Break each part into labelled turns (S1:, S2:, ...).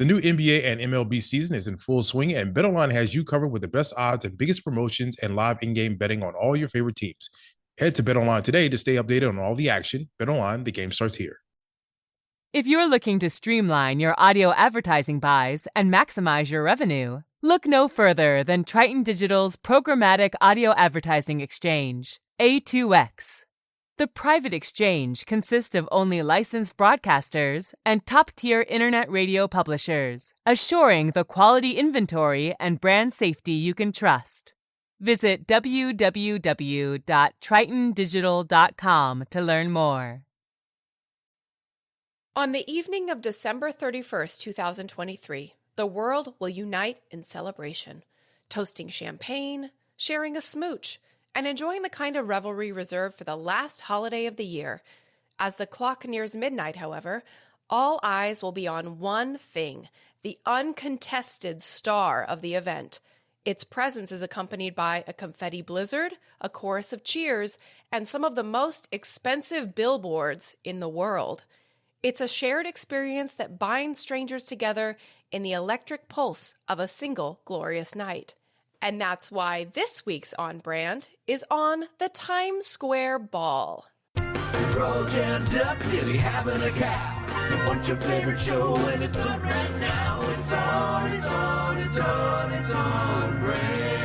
S1: The new NBA and MLB season is in full swing, and BetOnline has you covered with the best odds and biggest promotions and live in-game betting on all your favorite teams. Head to BetOnline today to stay updated on all the action. BetOnline, the game starts here.
S2: If you're looking to streamline your audio advertising buys and maximize your revenue, look no further than Triton Digital's programmatic audio advertising exchange, A2X. The private exchange consists of only licensed broadcasters and top-tier internet radio publishers, assuring the quality inventory and brand safety you can trust. Visit www.tritondigital.com to learn more.
S3: On the evening of December 31st, 2023, the world will unite in celebration, toasting champagne, sharing a smooch, and enjoying the kind of revelry reserved for the last holiday of the year. As the clock nears midnight, however, all eyes will be on one thing, the uncontested star of the event. Its presence is accompanied by a confetti blizzard, a chorus of cheers, and some of the most expensive billboards in the world. It's a shared experience that binds strangers together in the electric pulse of a single glorious night. And that's why this week's On Brand is on the Times Square Ball.
S4: We're all jazzed up, really having a cow. You want your favorite show and it's on right now. It's on Brand.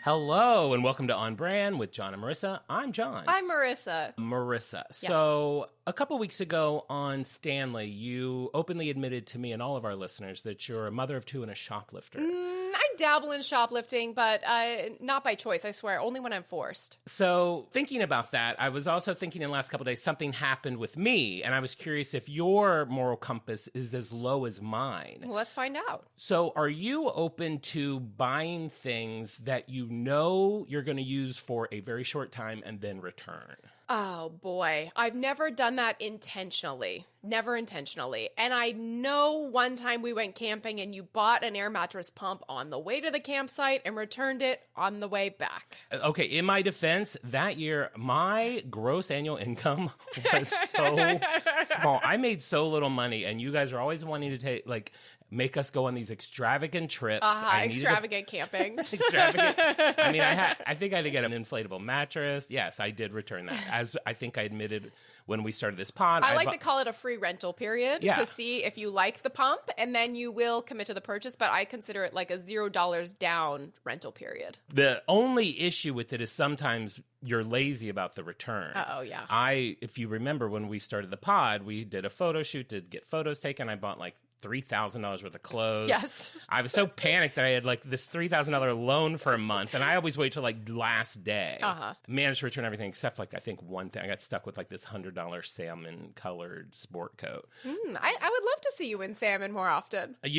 S5: Hello and welcome to On Brand with Jon and Marisa. I'm Jon.
S3: I'm Marisa.
S5: Marisa.
S3: Yes.
S5: So a couple weeks ago on Stanley, you openly admitted to me and all of our listeners that you're a mother of two and a shoplifter.
S3: I dabble in shoplifting, but not by choice, I swear. Only when I'm forced.
S5: So thinking about that, I was also thinking in the last couple of days, something happened with me, and I was curious if your moral compass is as low as mine.
S3: Well, let's find out.
S5: So are you open to buying things that you know you're going to use for a very short time and then return?
S3: Oh, boy. I've never done that intentionally. Never intentionally. And I know one time we went camping and you bought an air mattress pump on the way to the campsite and returned it on the way back.
S5: Okay, in my defense, that year, my gross annual income was so small. I made so little money, and you guys are always wanting to make us go on these extravagant trips.
S3: Extravagant camping.
S5: Extravagant. I mean, I think I had to get an inflatable mattress. Yes, I did return that. As I think I admitted when we started this pod.
S3: I like to call it a free rental period
S5: Yeah.
S3: to see if you like the pump, and then you will commit to the purchase, but I consider it like a $0 down rental period.
S5: The only issue with it is sometimes you're lazy about the return.
S3: Oh, yeah.
S5: If you remember when we started the pod, we did a photo shoot to get photos taken. I bought like $3,000 worth of clothes.
S3: Yes.
S5: I was so panicked that I had like this $3,000 loan for a month, and I always wait till like last day.
S3: Uh-huh.
S5: Managed to return everything except like I think one thing. I got stuck with like this $100 salmon colored sport coat.
S3: I would love to see you in salmon more often.
S5: I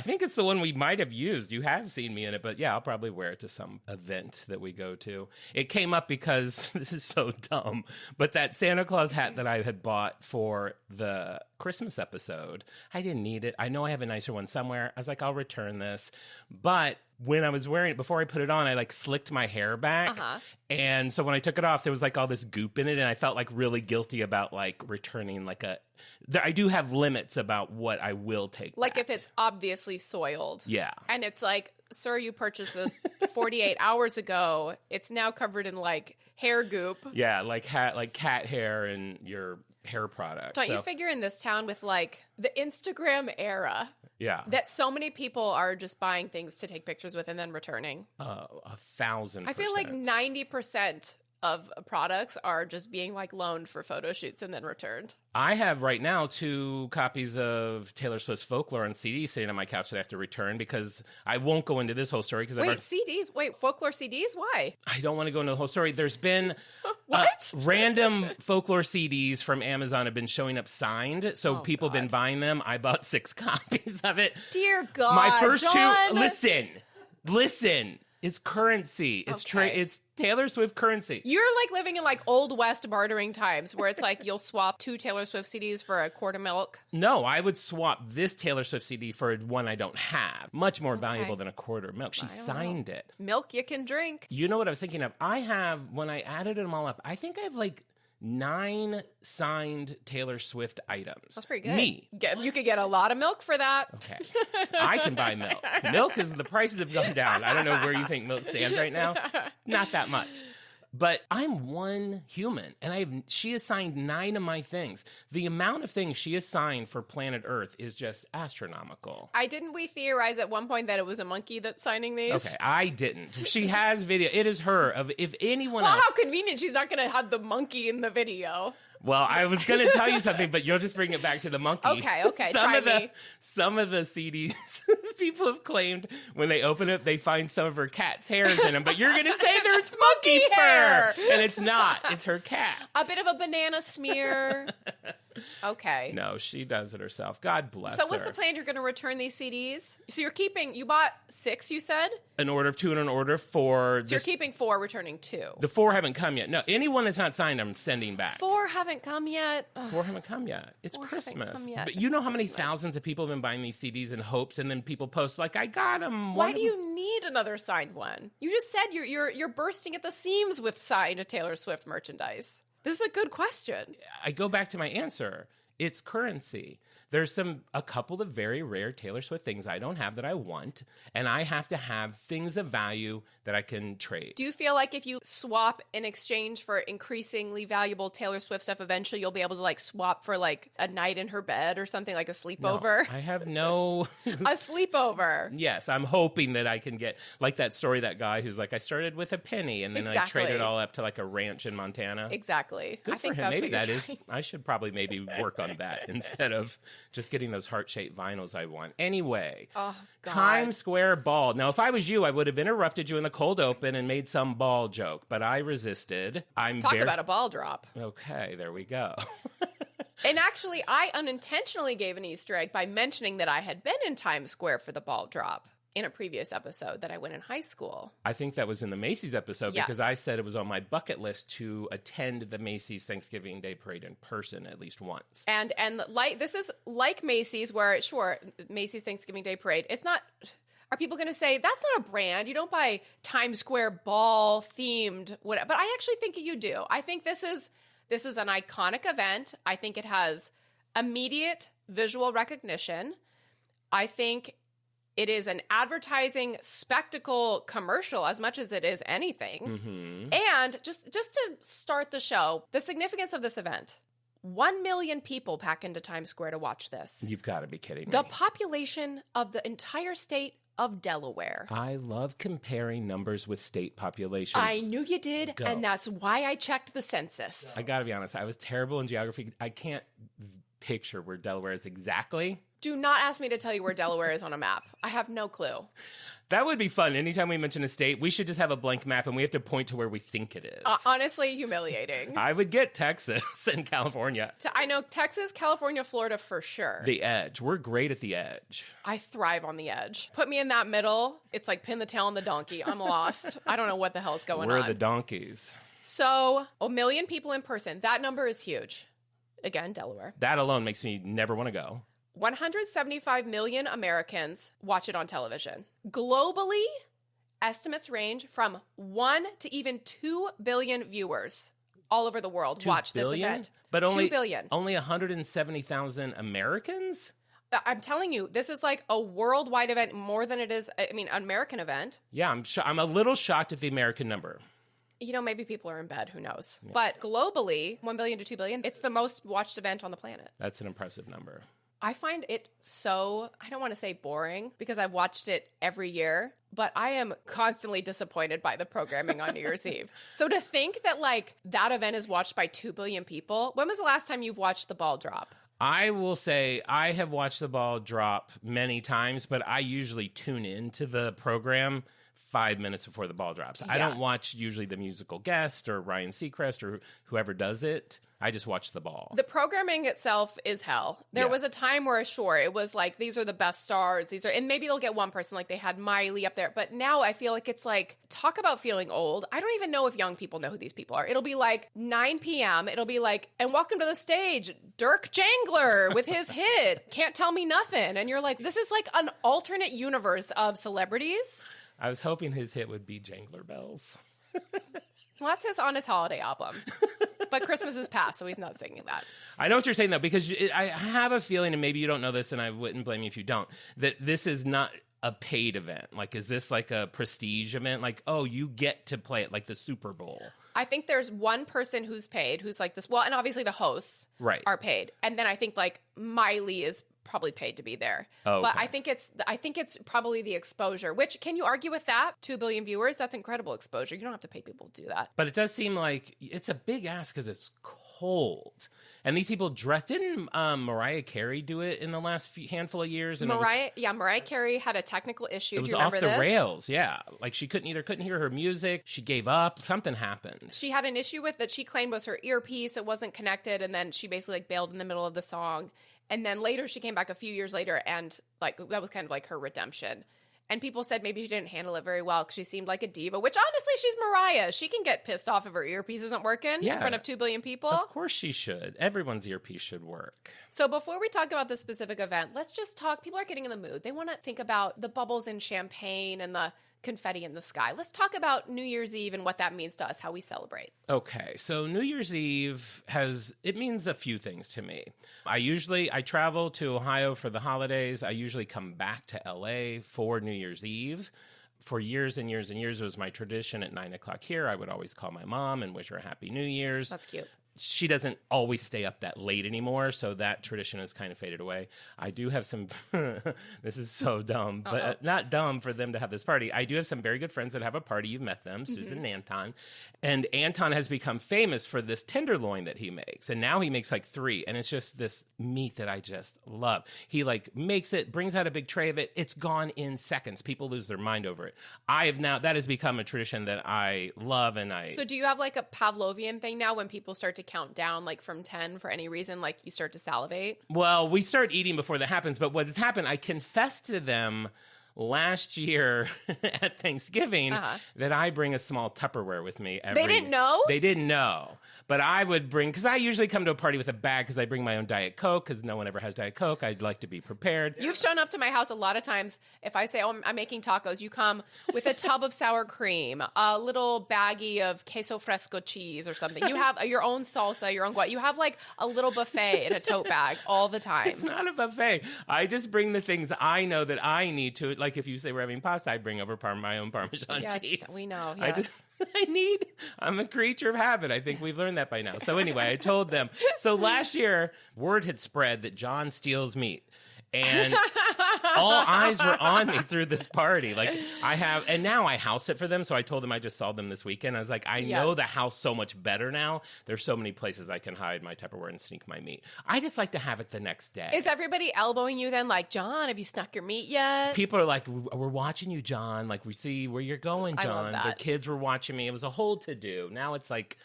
S5: think it's the one we might have used. You have seen me in it, but yeah, I'll probably wear it to some event that we go to. It came up because this is so dumb, but that Santa Claus hat that I had bought for the Christmas episode, I didn't need it. I know I have a nicer one somewhere. I was like, I'll return this. But when I was wearing it, before I put it on, I like slicked my hair back.
S3: Uh-huh.
S5: And so when I took it off, there was like all this goop in it. And I felt like really guilty about like returning I do have limits about what I will take
S3: Like
S5: back.
S3: if it's obviously soiled.
S5: Yeah.
S3: And it's like, sir, you purchased this 48 hours ago. It's now covered in like hair goop.
S5: Yeah, like cat hair and your hair product.
S3: Don't you figure in this town with like the Instagram era
S5: Yeah.
S3: that so many people are just buying things to take pictures with and then returning?
S5: 1,000%.
S3: I feel like 90% of products are just being like loaned for photo shoots and then returned.
S5: I have right now 2 copies of Taylor Swift's Folklore on CD sitting on my couch that I have to return because I won't go into this whole story because
S3: CDs? Wait, Folklore CDs? Why?
S5: I don't want to go into the whole story. There's been
S3: What?
S5: Random Folklore CDs from Amazon have been showing up signed, so people have been buying them. I bought 6 copies of it.
S3: Dear God,
S5: My first
S3: Jon.
S5: 2. Listen. It's currency. It's Taylor Swift currency.
S3: You're like living in like Old West bartering times where it's like you'll swap 2 Taylor Swift CDs for a quart of milk.
S5: No, I would swap this Taylor Swift CD for one I don't have. Much more valuable than a quarter of milk. She signed it.
S3: Milk you can drink.
S5: You know what I was thinking of? When I added them all up, I think I have like 9 signed Taylor Swift items.
S3: That's pretty good.
S5: Me.
S3: You could get a lot of milk for that.
S5: Okay. I can buy milk. Milk is, the prices have gone down. I don't know where you think milk stands right now. Not that much. But I'm one human, and she has signed 9 of my things. The amount of things she has signed for planet Earth is just astronomical.
S3: Didn't we theorize at one point that it was a monkey that's signing these?
S5: Okay, I didn't. She has video. It is her. If anyone
S3: well,
S5: else...
S3: how convenient. She's not going to have the monkey in the video.
S5: Well, I was going to tell you something, but you'll just bring it back to the monkey.
S3: Okay, try me.
S5: Some of the CDs, people have claimed when they open it, they find some of her cat's hairs in them, but you're going to say there's monkey hair! And it's not. It's her cat.
S3: A bit of a banana smear. Okay.
S5: No, she does it herself. God bless her.
S3: So what's the plan? You're going to return these CDs? So you bought 6, you said?
S5: An order of 2 and an order of 4.
S3: So you're keeping 4, returning 2.
S5: The 4 haven't come yet. No, anyone that's not signed, I'm sending back.
S3: 4 haven't come yet. Ugh.
S5: 4 haven't come yet. It's Christmas.
S3: Come yet.
S5: But you know how many thousands of people have been buying these CDs in hopes, and then people post like, I got them.
S3: Why do you need another signed one? You just said you're bursting at the seams with signed Taylor Swift merchandise. This is a good question.
S5: I go back to my answer. It's currency. There's a couple of very rare Taylor Swift things I don't have that I want, and I have to have things of value that I can trade.
S3: Do you feel like if you swap in exchange for increasingly valuable Taylor Swift stuff, eventually you'll be able to like swap for like a night in her bed or something, like a sleepover?
S5: No, I have no...
S3: A sleepover.
S5: Yes, I'm hoping that I can get, like that story, that guy who's like, I started with a penny, and then I traded it all up to like a ranch in Montana.
S3: Exactly.
S5: Good
S3: I
S5: for
S3: think
S5: him.
S3: that's
S5: Maybe
S3: what
S5: that is. I should probably maybe work on that instead of just getting those heart-shaped vinyls I want. Anyway, Times Square ball. Now, if I was you, I would have interrupted you in the cold open and made some ball joke, but I resisted.
S3: Talk about a ball drop.
S5: Okay, there we go.
S3: And actually, I unintentionally gave an Easter egg by mentioning that I had been in Times Square for the ball drop in a previous episode that I went in high school.
S5: I think that was in the Macy's episode because I said it was on my bucket list to attend the Macy's Thanksgiving Day Parade in person at least once.
S3: And like this is like Macy's, where sure, Macy's Thanksgiving Day Parade, it's not... Are people going to say, that's not a brand? You don't buy Times Square ball themed whatever. But I actually think you do. I think this is an iconic event. I think it has immediate visual recognition. I think it is an advertising spectacle commercial as much as it is anything. Mm-hmm. And just to start the show, the significance of this event. 1 million people pack into Times Square to watch this.
S5: You've got to be kidding me.
S3: The population of the entire state of Delaware.
S5: I love comparing numbers with state populations.
S3: I knew you did, and that's why I checked the census.
S5: I got to be honest, I was terrible in geography. I can't picture where Delaware is exactly.
S3: Do not ask me to tell you where Delaware is on a map. I have no clue.
S5: That would be fun. Anytime we mention a state, we should just have a blank map and we have to point to where we think it is.
S3: Honestly, humiliating.
S5: I would get Texas and California.
S3: I know Texas, California, Florida for sure.
S5: The edge. We're great at the edge.
S3: I thrive on the edge. Put me in that middle. It's like pin the tail on the donkey. I'm lost. I don't know what the hell's going on.
S5: We're the donkeys.
S3: So, 1 million people in person. That number is huge. Again, Delaware.
S5: That alone makes me never want to go.
S3: 175 million Americans watch it on television. Globally, estimates range from 1 to even 2 billion viewers all over the world watch this event.
S5: But only
S3: 2 billion.
S5: Only 170,000 Americans?
S3: I'm telling you, this is like a worldwide event more than it is, an American event.
S5: Yeah, I'm a little shocked at the American number.
S3: You know, maybe people are in bed, who knows? Yeah. But globally, 1 billion to 2 billion, it's the most watched event on the planet.
S5: That's an impressive number.
S3: I find it so, I don't want to say boring because I've watched it every year, but I am constantly disappointed by the programming on New Year's Eve. So to think that like that event is watched by 2 billion people, when was the last time you've watched the ball drop?
S5: I will say I have watched the ball drop many times, but I usually tune into the program 5 minutes before the ball drops. Yeah. I don't watch usually the musical guest or Ryan Seacrest or whoever does it. I just watch the ball. The
S3: programming itself is hell. There was a time where, sure, it was like, these are the best stars. And maybe they'll get one person, like they had Miley up there. But now I feel like it's like, talk about feeling old. I don't even know if young people know who these people are. It'll be like 9 p.m. It'll be like, and welcome to the stage, Dirk Jangler with his hit, Can't Tell Me Nothing. And you're like, this is like an alternate universe of celebrities.
S5: I was hoping his hit would be Jangler Bells.
S3: Well, that's his on his holiday album. But Christmas is past, so he's not singing that.
S5: I know what you're saying, though, because I have a feeling, and maybe you don't know this, and I wouldn't blame you if you don't, that this is not a paid event. Like, is this like a prestige event? Like, oh, you get to play it like the Super Bowl.
S3: I think there's one person who's paid, who's like this. Well, and obviously the hosts are paid. And then I think like Miley is probably paid to be there.
S5: Oh, okay.
S3: But I think it's probably the exposure, which can you argue with that? 2 billion viewers, that's incredible exposure. You don't have to pay people to do that.
S5: But it does seem like it's a big ask because it's cold. And these people dressed. Didn't Mariah Carey do it in the last handful of years? And
S3: Mariah Carey had a technical issue.
S5: It was
S3: do you remember
S5: off the
S3: this?
S5: rails. Yeah, like she couldn't hear her music. She gave up. Something happened.
S3: She had an issue with that she claimed was her earpiece. It wasn't connected, and then she basically like bailed in the middle of the song. And then later she came back a few years later, and like that was kind of like her redemption. And people said maybe she didn't handle it very well because she seemed like a diva, which honestly, she's Mariah. She can get pissed off if her earpiece isn't working in front of 2 billion people.
S5: Of course she should. Everyone's earpiece should work.
S3: So before we talk about this specific event, let's just talk. People are getting in the mood. They want to think about the bubbles in champagne and the confetti in the sky. Let's talk about New Year's Eve and what that means to us, how we celebrate.
S5: Okay, so New Year's Eve means a few things to me. I travel to Ohio for the holidays. I usually come back to LA for New Year's Eve. For years and years and years, it was my tradition at 9 o'clock here. I would always call my mom and wish her a Happy New Year's.
S3: That's cute.
S5: She doesn't always stay up that late anymore, so that tradition has kind of faded away. I do have some, this is so dumb, but not dumb for them to have this party. I do have some very good friends that have a party. You've met them, Susan and Anton. And Anton has become famous for this tenderloin that he makes. And now he makes like 3, and it's just this meat that I just love. He like makes it, brings out a big tray of it. It's gone in seconds. People lose their mind over it. That has become a tradition that I love, So
S3: do you have like a Pavlovian thing now when people start to count down like from 10 for any reason, like you start to salivate?
S5: Well, we start eating before that happens, but what has happened, I confessed to them last year at Thanksgiving that I bring a small Tupperware with me.
S3: They didn't know?
S5: They didn't know. But I would bring, because I usually come to a party with a bag because I bring my own Diet Coke because no one ever has Diet Coke. I'd like to be prepared.
S3: You've shown up to my house a lot of times. If I say, oh, I'm making tacos, you come with a tub of sour cream, a little baggie of queso fresco cheese or something. You have your own salsa, your own guac. You have like a little buffet in a tote bag all the time.
S5: It's not a buffet. I just bring the things I know that I need to. Like if you say we're having pasta, I bring over my own Parmesan cheese.
S3: Yes, we know. Yes.
S5: I'm a creature of habit. I think we've learned that by now. So anyway, I told them. So last year, word had spread that Jon steals meat. And all eyes were on me through this party. And now I house it for them. So I told them I just saw them this weekend. I was like, I know the house so much better now. There's so many places I can hide my Tupperware and sneak my meat. I just like to have it the next day.
S3: Is everybody elbowing you then? Like, Jon, have you snuck your meat yet?
S5: People are like, we're watching you, Jon. Like, we see where you're going, Jon.
S3: I love that.
S5: The kids were watching me. It was a whole to-do. Now it's like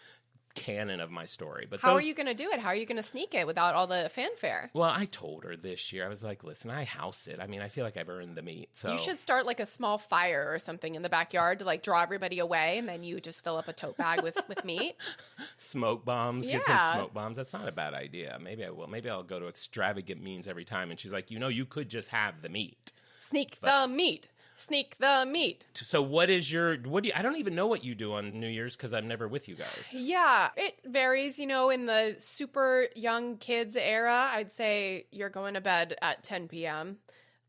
S5: canon of my story. But
S3: how are you going to do it? How are you going to sneak it without all the fanfare?
S5: Well, I told her this year. I was like, listen, I house it. I mean, I feel like I've earned the meat. So
S3: you should start like a small fire or something in the backyard to like draw everybody away, and then you just fill up a tote bag with meat.
S5: Smoke bombs.
S3: Yeah.
S5: Get some smoke bombs. That's not a bad idea.Maybe I will. Maybe I'll go to extravagant means every time. And she's like, you could just have the meat.
S3: Sneak the meat.
S5: So what is I don't even know what you do on New Year's because I'm never with you guys.
S3: Yeah, it varies. In the super young kids era, I'd say you're going to bed at 10 p.m.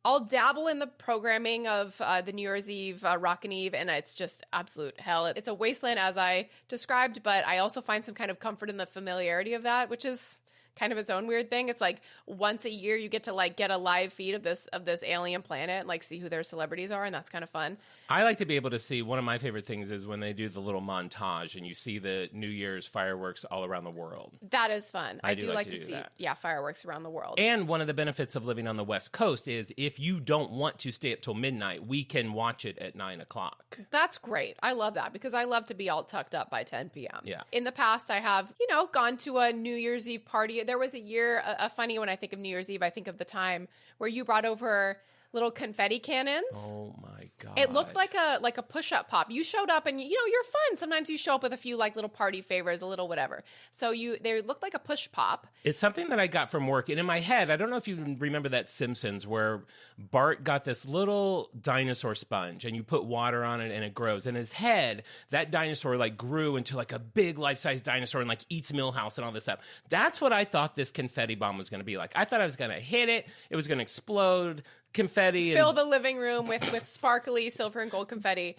S3: I'll dabble in the programming of the New Year's Eve Rockin' Eve, and it's just absolute hell. It's a wasteland as I described, but I also find some kind of comfort in the familiarity of that, which is kind of its own weird thing. It's like once a year you get to like get a live feed of this alien planet and like see who their celebrities are, and that's kind of fun.
S5: I like to be able to see, one of my favorite things is when they do the little montage and you see the New Year's fireworks all around the world.
S3: That is fun. I do like to see
S5: that.
S3: Fireworks around the world.
S5: And one of the benefits of living on the West Coast is if you don't want to stay up till midnight, we can watch it at 9 o'clock.
S3: That's great. I love that because I love to be all tucked up by 10 p.m.
S5: Yeah.
S3: In the past, I have, gone to a New Year's Eve party. There was a year, a funny when I think of New Year's Eve, I think of the time where you brought over little confetti cannons.
S5: Oh my God.
S3: It looked like a push-up pop. You showed up and you're fun. Sometimes you show up with a few like little party favors, a little whatever. So they looked like a push pop.
S5: It's something that I got from work. And in my head, I don't know if you remember that Simpsons where Bart got this little dinosaur sponge and you put water on it and it grows. In his head, that dinosaur like grew into like a big life-size dinosaur and like eats Millhouse and all this stuff. That's what I thought this confetti bomb was going to be like. I thought I was going to hit it. It was going to explode. Confetti.
S3: Fill the living room with sparkly silver and gold confetti.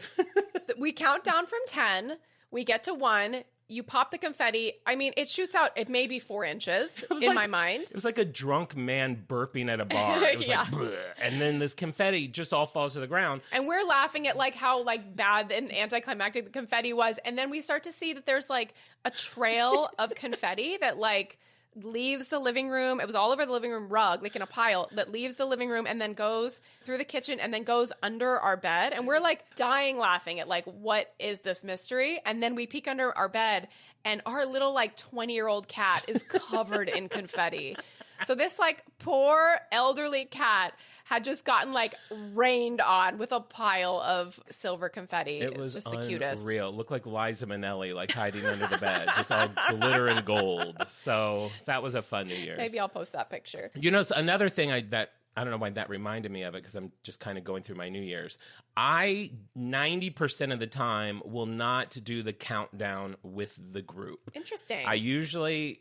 S3: We count down from 10. We get to 1. You pop the confetti. I mean, it shoots out. It may be 4 inches in my mind.
S5: It was like a drunk man burping at a bar. It was like, bleh. And then this confetti just all falls to the ground.
S3: And we're laughing at like how like bad and anticlimactic the confetti was. And then we start to see that there's like a trail of confetti that like leaves the living room. It was all over the living room rug, like in a pile, that leaves the living room and then goes through the kitchen and then goes under our bed. And we're like dying laughing at like, what is this mystery? And then we peek under our bed and our little like 20-year-old cat is covered in confetti. So this like poor elderly cat had just gotten like rained on with a pile of silver confetti.
S5: It was
S3: just the cutest.
S5: Unreal. It looked like Liza Minnelli, like hiding under the bed, just all glitter and gold. So that was a fun New Year's.
S3: Maybe I'll post that picture.
S5: You know, another thing I don't know why that reminded me of it because I'm just kind of going through my New Year's. I 90% of the time will not do the countdown with the group.
S3: Interesting.
S5: I usually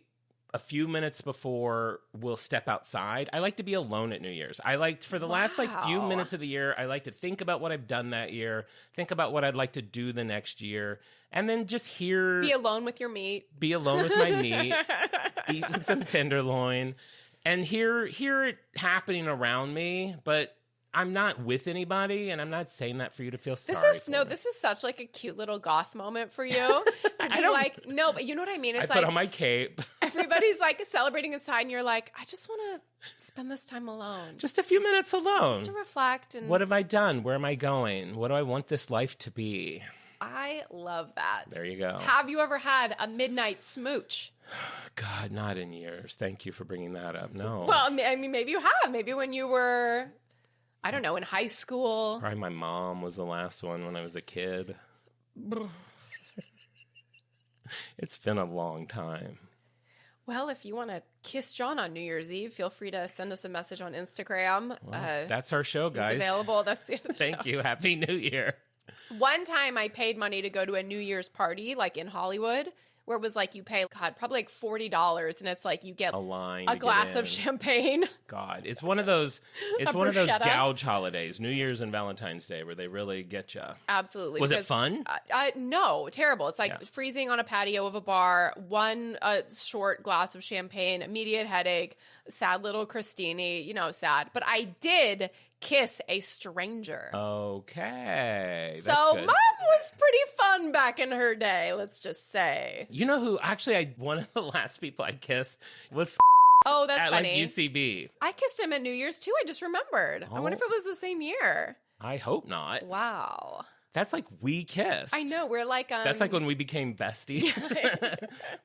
S5: a few minutes before we'll step outside. I like to be alone at New Year's. I liked for the last like few minutes of the year, I like to think about what I've done that year, think about what I'd like to do the next year, and then just
S3: be alone with your meat.
S5: Be alone with my meat, eating some tenderloin, and hear it happening around me, but I'm not with anybody, and I'm not saying that for you to feel sorry for me.
S3: This is such like a cute little goth moment for you to be like, no, but you know what I mean? It's
S5: I put on my cape.
S3: Everybody's like celebrating inside, and you're like, I just want to spend this time alone.
S5: Just a few minutes alone.
S3: Just to reflect. And
S5: what have I done? Where am I going? What do I want this life to be?
S3: I love that.
S5: There you go.
S3: Have you ever had a midnight smooch?
S5: God, not in years. Thank you for bringing that up. No.
S3: Well, I mean, maybe you have. Maybe when you were, I don't know, in high school.
S5: Probably my mom was the last one when I was a kid. It's been a long time.
S3: Well, if you want to kiss Jon on New Year's Eve, feel free to send us a message on Instagram.
S5: Well, that's our show, guys.
S3: It's available. That's the end of the
S5: Thank
S3: show.
S5: you. Happy New Year.
S3: One time I paid money to go to a New Year's party, like in Hollywood, where it was like you pay, probably like $40, and it's like you get a glass of champagne.
S5: God, it's one of those. It's one of those gouge holidays, New Year's and Valentine's Day, where they really get you.
S3: Absolutely.
S5: Was it fun?
S3: No, terrible. It's like freezing on a patio of a bar, one short glass of champagne, immediate headache, sad little Christini, sad. But I did kiss a stranger.
S5: Okay.
S3: So Mom was pretty fun back in her day, let's just say.
S5: You know who, actually, one of the last people I kissed was
S3: oh, that's
S5: at
S3: funny.
S5: Like UCB.
S3: I kissed him at New Year's too, I just remembered. I wonder if it was the same year.
S5: I hope not.
S3: Wow.
S5: That's like we kissed.
S3: I know, we're like
S5: that's like when we became besties.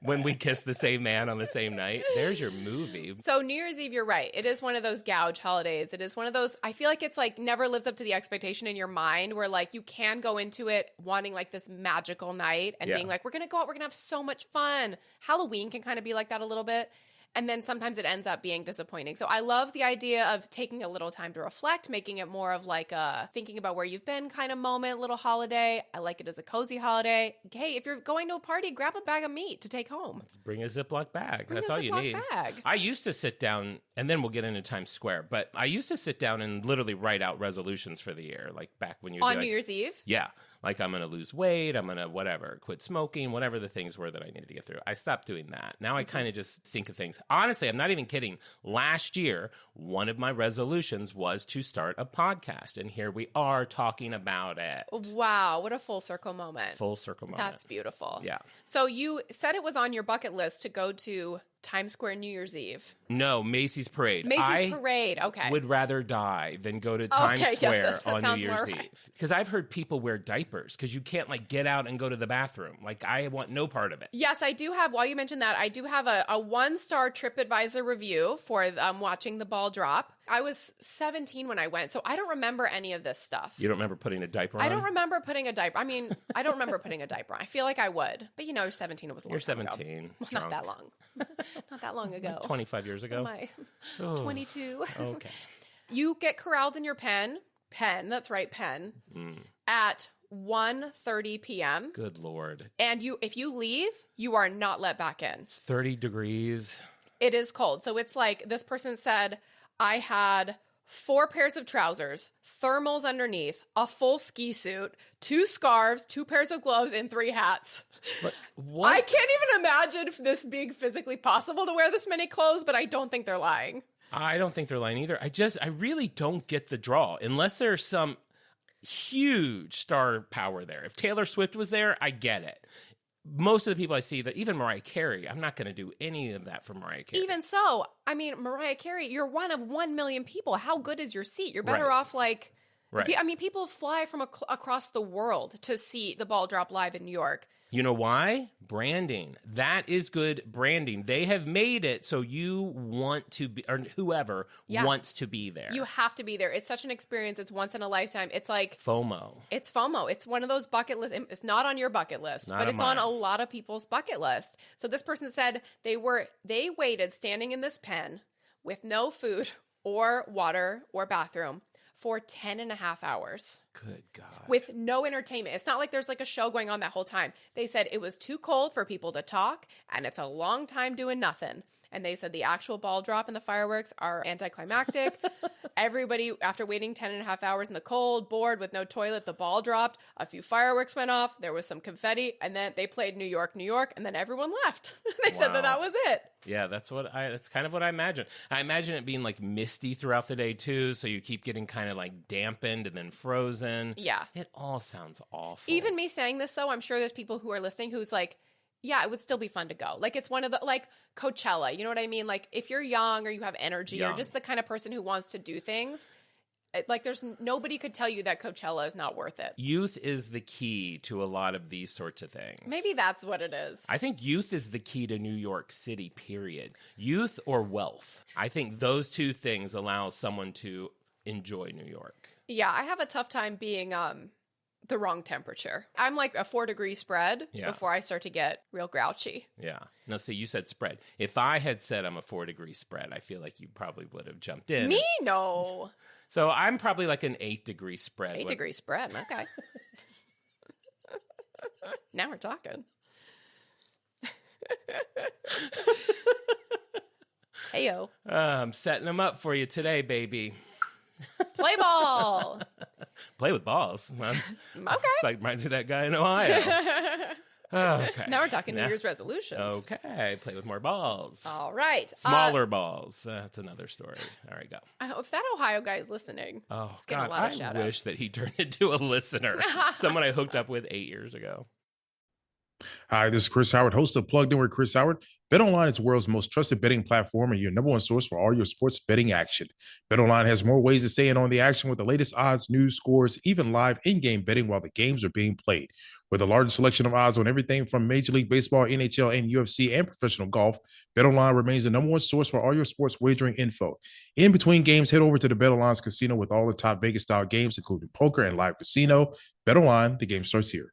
S5: When we kissed the same man on the same night. There's your movie.
S3: So New Year's Eve, you're right. It is one of those gouge holidays. It is one of those, I feel like it's like never lives up to the expectation in your mind where like you can go into it wanting like this magical night and being like, we're going to go out, we're going to have so much fun. Halloween can kind of be like that a little bit. And then sometimes it ends up being disappointing. So I love the idea of taking a little time to reflect, making it more of like a thinking about where you've been kind of moment, little holiday. I like it as a cozy holiday. Hey, if you're going to a party, grab a bag of meat to take home.
S5: Bring a Ziploc bag. That's all you need.
S3: Bag.
S5: I used to sit down, and then we'll get into Times Square, but I used to sit down and literally write out resolutions for the year, like back when you were
S3: on New Year's Eve?
S5: Yeah. Like I'm going to lose weight, I'm going to whatever, quit smoking, whatever the things were that I needed to get through. I stopped doing that. Now I kind of just think of things. Honestly, I'm not even kidding. Last year, one of my resolutions was to start a podcast, and here we are talking about it.
S3: Wow, what a full circle moment.
S5: Full circle moment.
S3: That's beautiful.
S5: Yeah.
S3: So you said it was on your bucket list to go to Times Square New Year's Eve.
S5: No, Macy's Parade.
S3: Macy's Parade, okay.
S5: Would rather die than go to Times Square on New Year's Eve. Because I've heard people wear diapers because you can't like get out and go to the bathroom. Like I want no part of it.
S3: Yes, I do have, while you mentioned that, I do have a 1-star TripAdvisor review for watching the ball drop. I was 17 when I went, so I don't remember any of this stuff.
S5: You don't remember putting a diaper on?
S3: I don't remember putting a diaper. I mean, I don't remember putting a diaper on. I feel like I would. But, you're 17. It was a long
S5: You're
S3: time
S5: 17.
S3: ago. Well, not that long. Not that long ago.
S5: 25 years ago?
S3: Am I 22?
S5: Okay.
S3: You get corralled in your pen, that's right, pen, at 1:30 p.m.
S5: Good Lord.
S3: And if you leave, you are not let back in.
S5: It's 30 degrees.
S3: It is cold. So it's like this person said, I had 4 pairs of trousers, thermals underneath, a full ski suit, 2 scarves, 2 pairs of gloves, and 3 hats.
S5: But what?
S3: I can't even imagine this being physically possible to wear this many clothes, but I don't think they're lying.
S5: I don't think they're lying either. I really don't get the draw unless there's some huge star power there. If Taylor Swift was there, I get it. Most of the people I see, that even Mariah Carey, I'm not going to do any of that for Mariah Carey.
S3: Even so, I mean, Mariah Carey, you're one of 1 million people. How good is your seat? You're better
S5: Right.
S3: off like,
S5: Right.
S3: I mean, people fly from across the world to see the ball drop live in New York.
S5: You know why? Branding. That is good branding. They have made it so you want to be, or whoever wants to be there.
S3: You have to be there. It's such an experience. It's once in a lifetime. It's like
S5: FOMO.
S3: It's FOMO. It's one of those bucket lists. It's not on your bucket list,
S5: Not
S3: but
S5: on
S3: it's on
S5: mine.
S3: a lot of people's bucket list. So this person said they waited standing in this pen with no food or water or bathroom for 10 and a half hours.
S5: Good God.
S3: With no entertainment. It's not like there's like a show going on that whole time. They said it was too cold for people to talk, and it's a long time doing nothing. And they said the actual ball drop and the fireworks are anticlimactic. Everybody, after waiting 10 and a half hours in the cold, bored, with no toilet, the ball dropped. A few fireworks went off. There was some confetti. And then they played New York, New York. And then everyone left. They said that was it.
S5: Yeah, that's kind of what I imagine. I imagine it being like misty throughout the day too, so you keep getting kind of like dampened and then frozen.
S3: Yeah.
S5: It all sounds awful.
S3: Even me saying this, though, I'm sure there's people who are listening who's like, yeah, it would still be fun to go. Like, it's one of the, like, Coachella, you know what I mean? Like, if you're young or you have energy or just the kind of person who wants to do things, like, there's nobody could tell you that Coachella is not worth it.
S5: Youth is the key to a lot of these sorts of things.
S3: Maybe that's what it is.
S5: I think youth is the key to New York City, period. Youth or wealth. I think those two things allow someone to enjoy New York.
S3: Yeah, I have a tough time being the wrong temperature. I'm like a 4-degree spread before I start to get real grouchy.
S5: Yeah. No, see, you said spread. If I had said I'm a 4-degree spread, I feel like you probably would have jumped in.
S3: Me? No.
S5: So I'm probably like an 8-degree spread.
S3: 8-degree spread. Okay. Now we're talking. Heyo.
S5: I'm setting them up for you today, baby.
S3: Play ball.
S5: Play with balls.
S3: Okay.
S5: It's like reminds me of that guy in Ohio. Okay.
S3: Now we're talking New Year's resolutions.
S5: Okay. Play with more balls.
S3: All right.
S5: Smaller balls. That's another story. All right, go.
S3: If that Ohio guy is listening,
S5: Oh,
S3: he's getting
S5: God.
S3: a lot of
S5: I
S3: shout-outs.
S5: wish that he turned into a listener. Someone I hooked up with 8 years ago.
S1: Hi, this is Chris Howard, host of Plugged In with Chris Howard. BetOnline is the world's most trusted betting platform and your number one source for all your sports betting action. BetOnline has more ways to stay in on the action with the latest odds, news, scores, even live in-game betting while the games are being played. With the largest selection of odds on everything from Major League Baseball, NHL, and UFC, and professional golf, BetOnline remains the number one source for all your sports wagering info. In between games, head over to the BetOnline's casino with all the top Vegas-style games, including poker and live casino. BetOnline, the game starts here.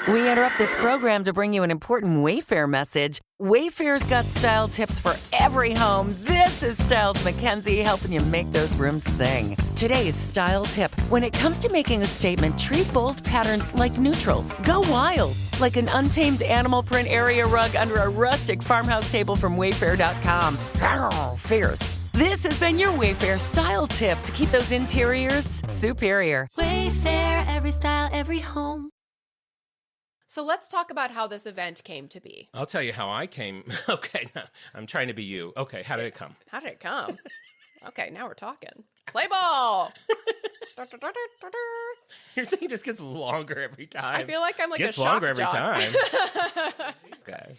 S6: We interrupt this program to bring you an important Wayfair message. Wayfair's got style tips for every home. This is Styles McKenzie helping you make those rooms sing. Today's style tip. When it comes to making a statement, treat bold patterns like neutrals. Go wild, like an untamed animal print area rug under a rustic farmhouse table from Wayfair.com. Arr, fierce. This has been your Wayfair style tip to keep those interiors superior.
S7: Wayfair, every style, every home.
S3: So let's talk about how this event came to be.
S5: I'll tell you how I came. Okay, no, I'm trying to be you. Okay, how did it come?
S3: How did it come? Okay, now we're talking. Play ball.
S5: Your thing just gets longer every time.
S3: I feel like I'm like
S5: gets
S3: a shock
S5: longer every
S3: jock.
S5: time. Okay.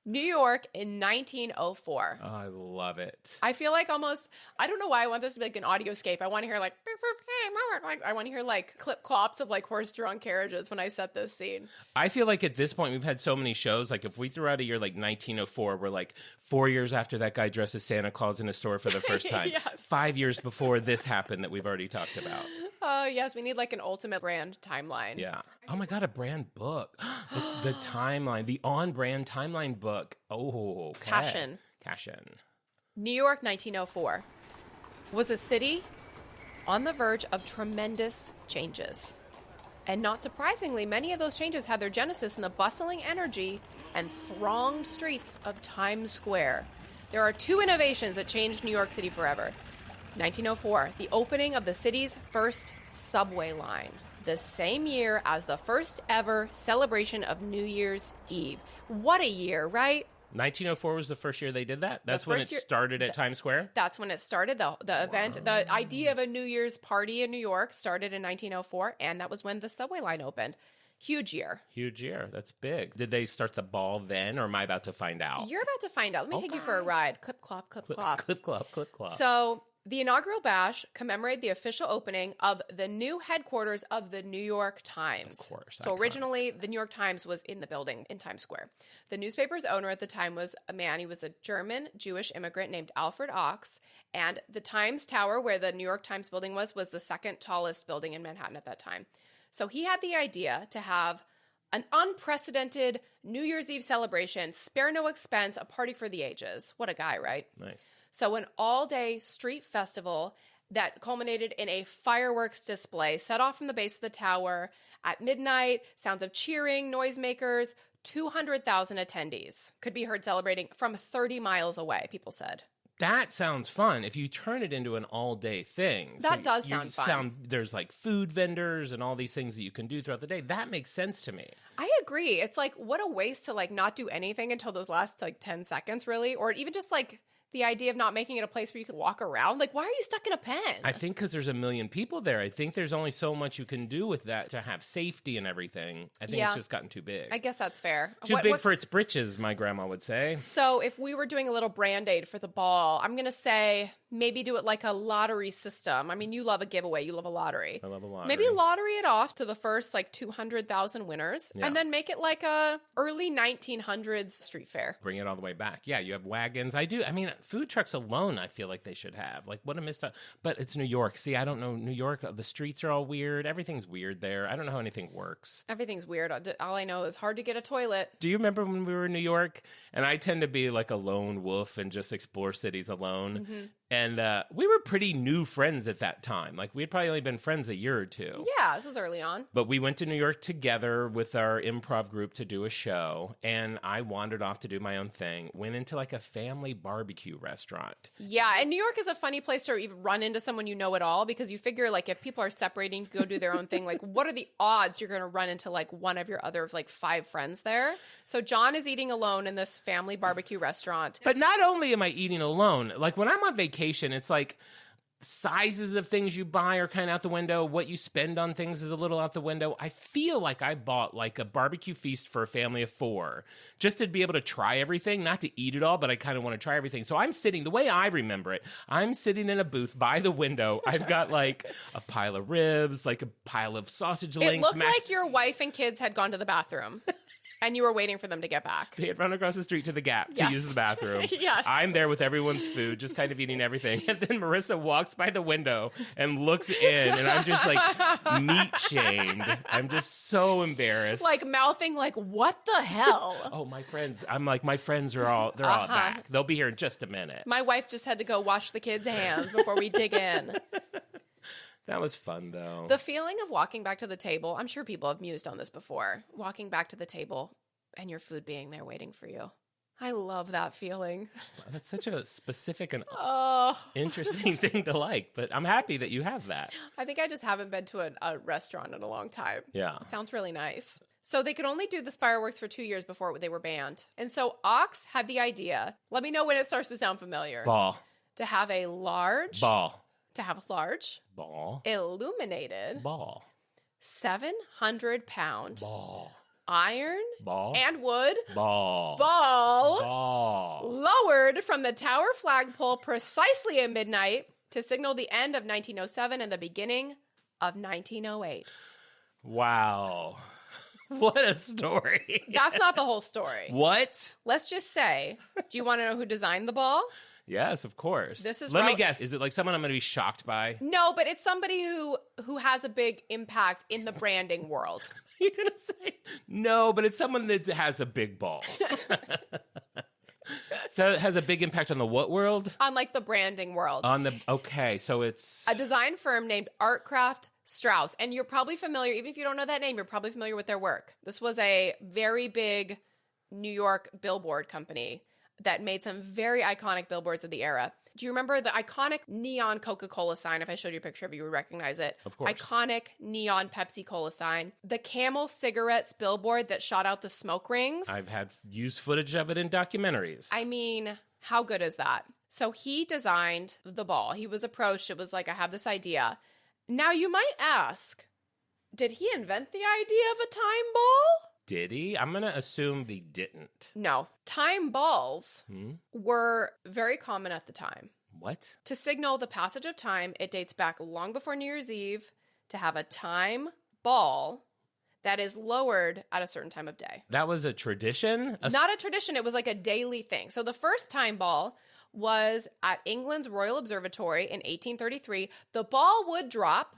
S3: New York in 1904.
S5: Oh, I love it.
S3: I feel like almost, I don't know why I want this to be like an audioscape. I want to hear like, beep, beep, hey, mama, like I want to hear like clip clops of like horse-drawn carriages when I set this scene.
S5: I feel like at this point we've had so many shows. Like if we threw out a year like 1904, we're like 4 years after that guy dressed as Santa Claus in a store for the first time.
S3: Yes.
S5: 5 years before this happened that we've already talked about.
S3: Oh, yes. We need like an ultimate brand timeline.
S5: Yeah. Oh my God, a brand book. The timeline, the on-brand timeline book. Oh, okay. Cash in.
S3: New York, 1904, was a city on the verge of tremendous changes. And not surprisingly, many of those changes had their genesis in the bustling energy and thronged streets of Times Square. There are two innovations that changed New York City forever. 1904, the opening of the city's first subway line, the same year as the first ever celebration of New Year's Eve. What a year, right?
S5: 1904 was the first year they did that? That's when it
S3: year-
S5: started at Times Square?
S3: That's when it started. The event, the idea of a New Year's party in New York started in 1904, and that was when the subway line opened. Huge year.
S5: Huge year. That's big. Did they start the ball then, or am I about to find out?
S3: You're about to find out. Let me take you for a ride. Clip, clop, clip, clop.
S5: Clip, clop, clip, clop.
S3: So the inaugural bash commemorated the official opening of the new headquarters of the New York Times.
S5: Of course.
S3: So
S5: iconic.
S3: originally, the New York Times was in the building in Times Square. The newspaper's owner at the time was a man. He was a German Jewish immigrant named Alfred Ochs. And the Times Tower, where the New York Times building was the second tallest building in Manhattan at that time. So he had the idea to have an unprecedented New Year's Eve celebration, spare no expense, a party for the ages. What a guy, right?
S5: Nice.
S3: So an all-day street festival that culminated in a fireworks display set off from the base of the tower. At midnight, sounds of cheering, noisemakers, 200,000 attendees could be heard celebrating from 30 miles away, people said.
S5: That sounds fun. If you turn it into an all-day thing.
S3: That does sound fun.
S5: There's like food vendors and all these things that you can do throughout the day. That makes sense to me.
S3: I agree. It's like, what a waste to like not do anything until those last like 10 seconds, really. Or even just like the idea of not making it a place where you could walk around. Like, why are you stuck in a pen?
S5: I think because there's a million people there. I think there's only so much you can do with that to have safety and everything. I think it's just gotten too big.
S3: I guess that's fair.
S5: Too big for its britches, my grandma would say.
S3: So if we were doing a little brand aid for the ball, I'm going to say maybe do it like a lottery system. I mean, you love a giveaway. You love a lottery.
S5: I love a lottery.
S3: Maybe lottery it off to the first like 200,000 winners and then make it like a early 1900s street fair.
S5: Bring it all the way back. Yeah, you have wagons. I mean, food trucks alone, I feel like they should have. Like, what a missed out. But it's New York. See, I don't know. New York, the streets are all weird. Everything's weird there. I don't know how anything works.
S3: Everything's weird. All I know is hard to get a toilet.
S5: Do you remember when we were in New York? And I tend to be like a lone wolf and just explore cities alone. Mm-hmm. And we were pretty new friends at that time. Like, we had probably only been friends a year or two.
S3: Yeah, this was early on.
S5: But we went to New York together with our improv group to do a show. And I wandered off to do my own thing. Went into like a family barbecue restaurant.
S3: Yeah, and New York is a funny place to even run into someone you know at all. Because you figure, like, if people are separating to go do their own thing, like, what are the odds you're going to run into, like, one of your other, like, 5 friends there? So John is eating alone in this family barbecue restaurant.
S5: But not only am I eating alone, like, when I'm on vacation, it's like sizes of things you buy are kind of out the window. What you spend on things is a little out the window. I feel like I bought like a barbecue feast for a family of 4 just to be able to try everything, not to eat it all, but I kind of want to try everything. So I'm sitting, the way I remember it, I'm sitting in a booth by the window. I've got like a pile of ribs, like a pile of sausage links.
S3: It looked like your wife and kids had gone to the bathroom. And you were waiting for them to get back.
S5: They had run across the street to the Gap to use the bathroom.
S3: Yes.
S5: I'm there with everyone's food, just kind of eating everything. And then Marissa walks by the window and looks in, and I'm just like meat shamed. I'm just so embarrassed.
S3: Like mouthing like, what the hell?
S5: Oh, my friends. I'm like, my friends are all, they're all back. They'll be here in just a minute.
S3: My wife just had to go wash the kids' hands before we dig in.
S5: That was fun, though.
S3: The feeling of walking back to the table, I'm sure people have mused on this before, walking back to the table and your food being there waiting for you. I love that feeling.
S5: That's such a specific and interesting thing to like, but I'm happy that you have that.
S3: I think I just haven't been to a restaurant in a long time.
S5: Yeah.
S3: It sounds really nice. So they could only do this fireworks for 2 years before they were banned. And so Ox had the idea, let me know when it starts to sound familiar.
S5: Ball.
S3: To have a large...
S5: Ball.
S3: To have a large...
S5: Ball.
S3: Illuminated...
S5: Ball.
S3: 700-pound...
S5: Ball.
S3: iron
S5: Ball.
S3: and wood
S5: Ball.
S3: lowered from the tower flagpole precisely at midnight to signal the end of 1907 and the beginning of 1908.
S5: Wow. What a story.
S3: That's not the whole story.
S5: What?
S3: Let's just say, do you want to know who designed the ball?
S5: Yes, of course.
S3: Let
S5: me guess. Is it like someone I'm going to be shocked by?
S3: No, but it's somebody who has a big impact in the branding world.
S5: You're going to say no, but it's someone that has a big ball. So it has a big impact on the what world?
S3: On like the branding world.
S5: Okay, so it's
S3: a design firm named Artcraft Strauss. And you're probably familiar, even if you don't know that name, you're probably familiar with their work. This was a very big New York billboard company that made some very iconic billboards of the era. Do you remember the iconic neon Coca-Cola sign? If I showed you a picture of it, you would recognize it.
S5: Of course.
S3: Iconic neon Pepsi-Cola sign. The Camel Cigarettes billboard that shot out the smoke rings.
S5: I've had used footage of it in documentaries.
S3: I mean, how good is that? So he designed the ball. He was approached. It was like, I have this idea. Now you might ask, did he invent the idea of a time ball?
S5: Did he? I'm going to assume he didn't.
S3: No. Time balls were very common at the time.
S5: What?
S3: To signal the passage of time, it dates back long before New Year's Eve to have a time ball that is lowered at a certain time of day.
S5: That was a tradition?
S3: Not a tradition. It was like a daily thing. So the first time ball was at England's Royal Observatory in 1833. The ball would drop,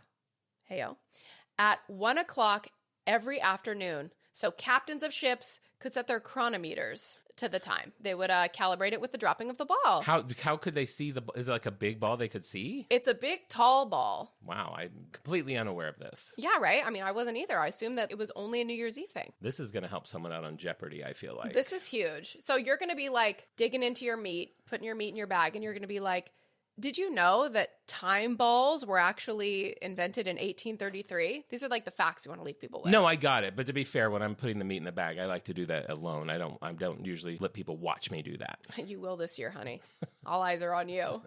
S3: at 1 o'clock every afternoon. So captains of ships could set their chronometers to the time. They would calibrate it with the dropping of the ball.
S5: How could they see is it like a big ball they could see?
S3: It's a big, tall ball.
S5: Wow, I'm completely unaware of this.
S3: Yeah, right? I mean, I wasn't either. I assumed that it was only a New Year's Eve thing.
S5: This is going to help someone out on Jeopardy, I feel like.
S3: This is huge. So you're going to be like digging into your meat, putting your meat in your bag, and you're going to be like, did you know that time balls were actually invented in 1833? These are like the facts you want to leave people with.
S5: No, I got it. But to be fair, when I'm putting the meat in the bag, I like to do that alone. I don't usually let people watch me do that.
S3: You will this year, honey. All eyes are on you.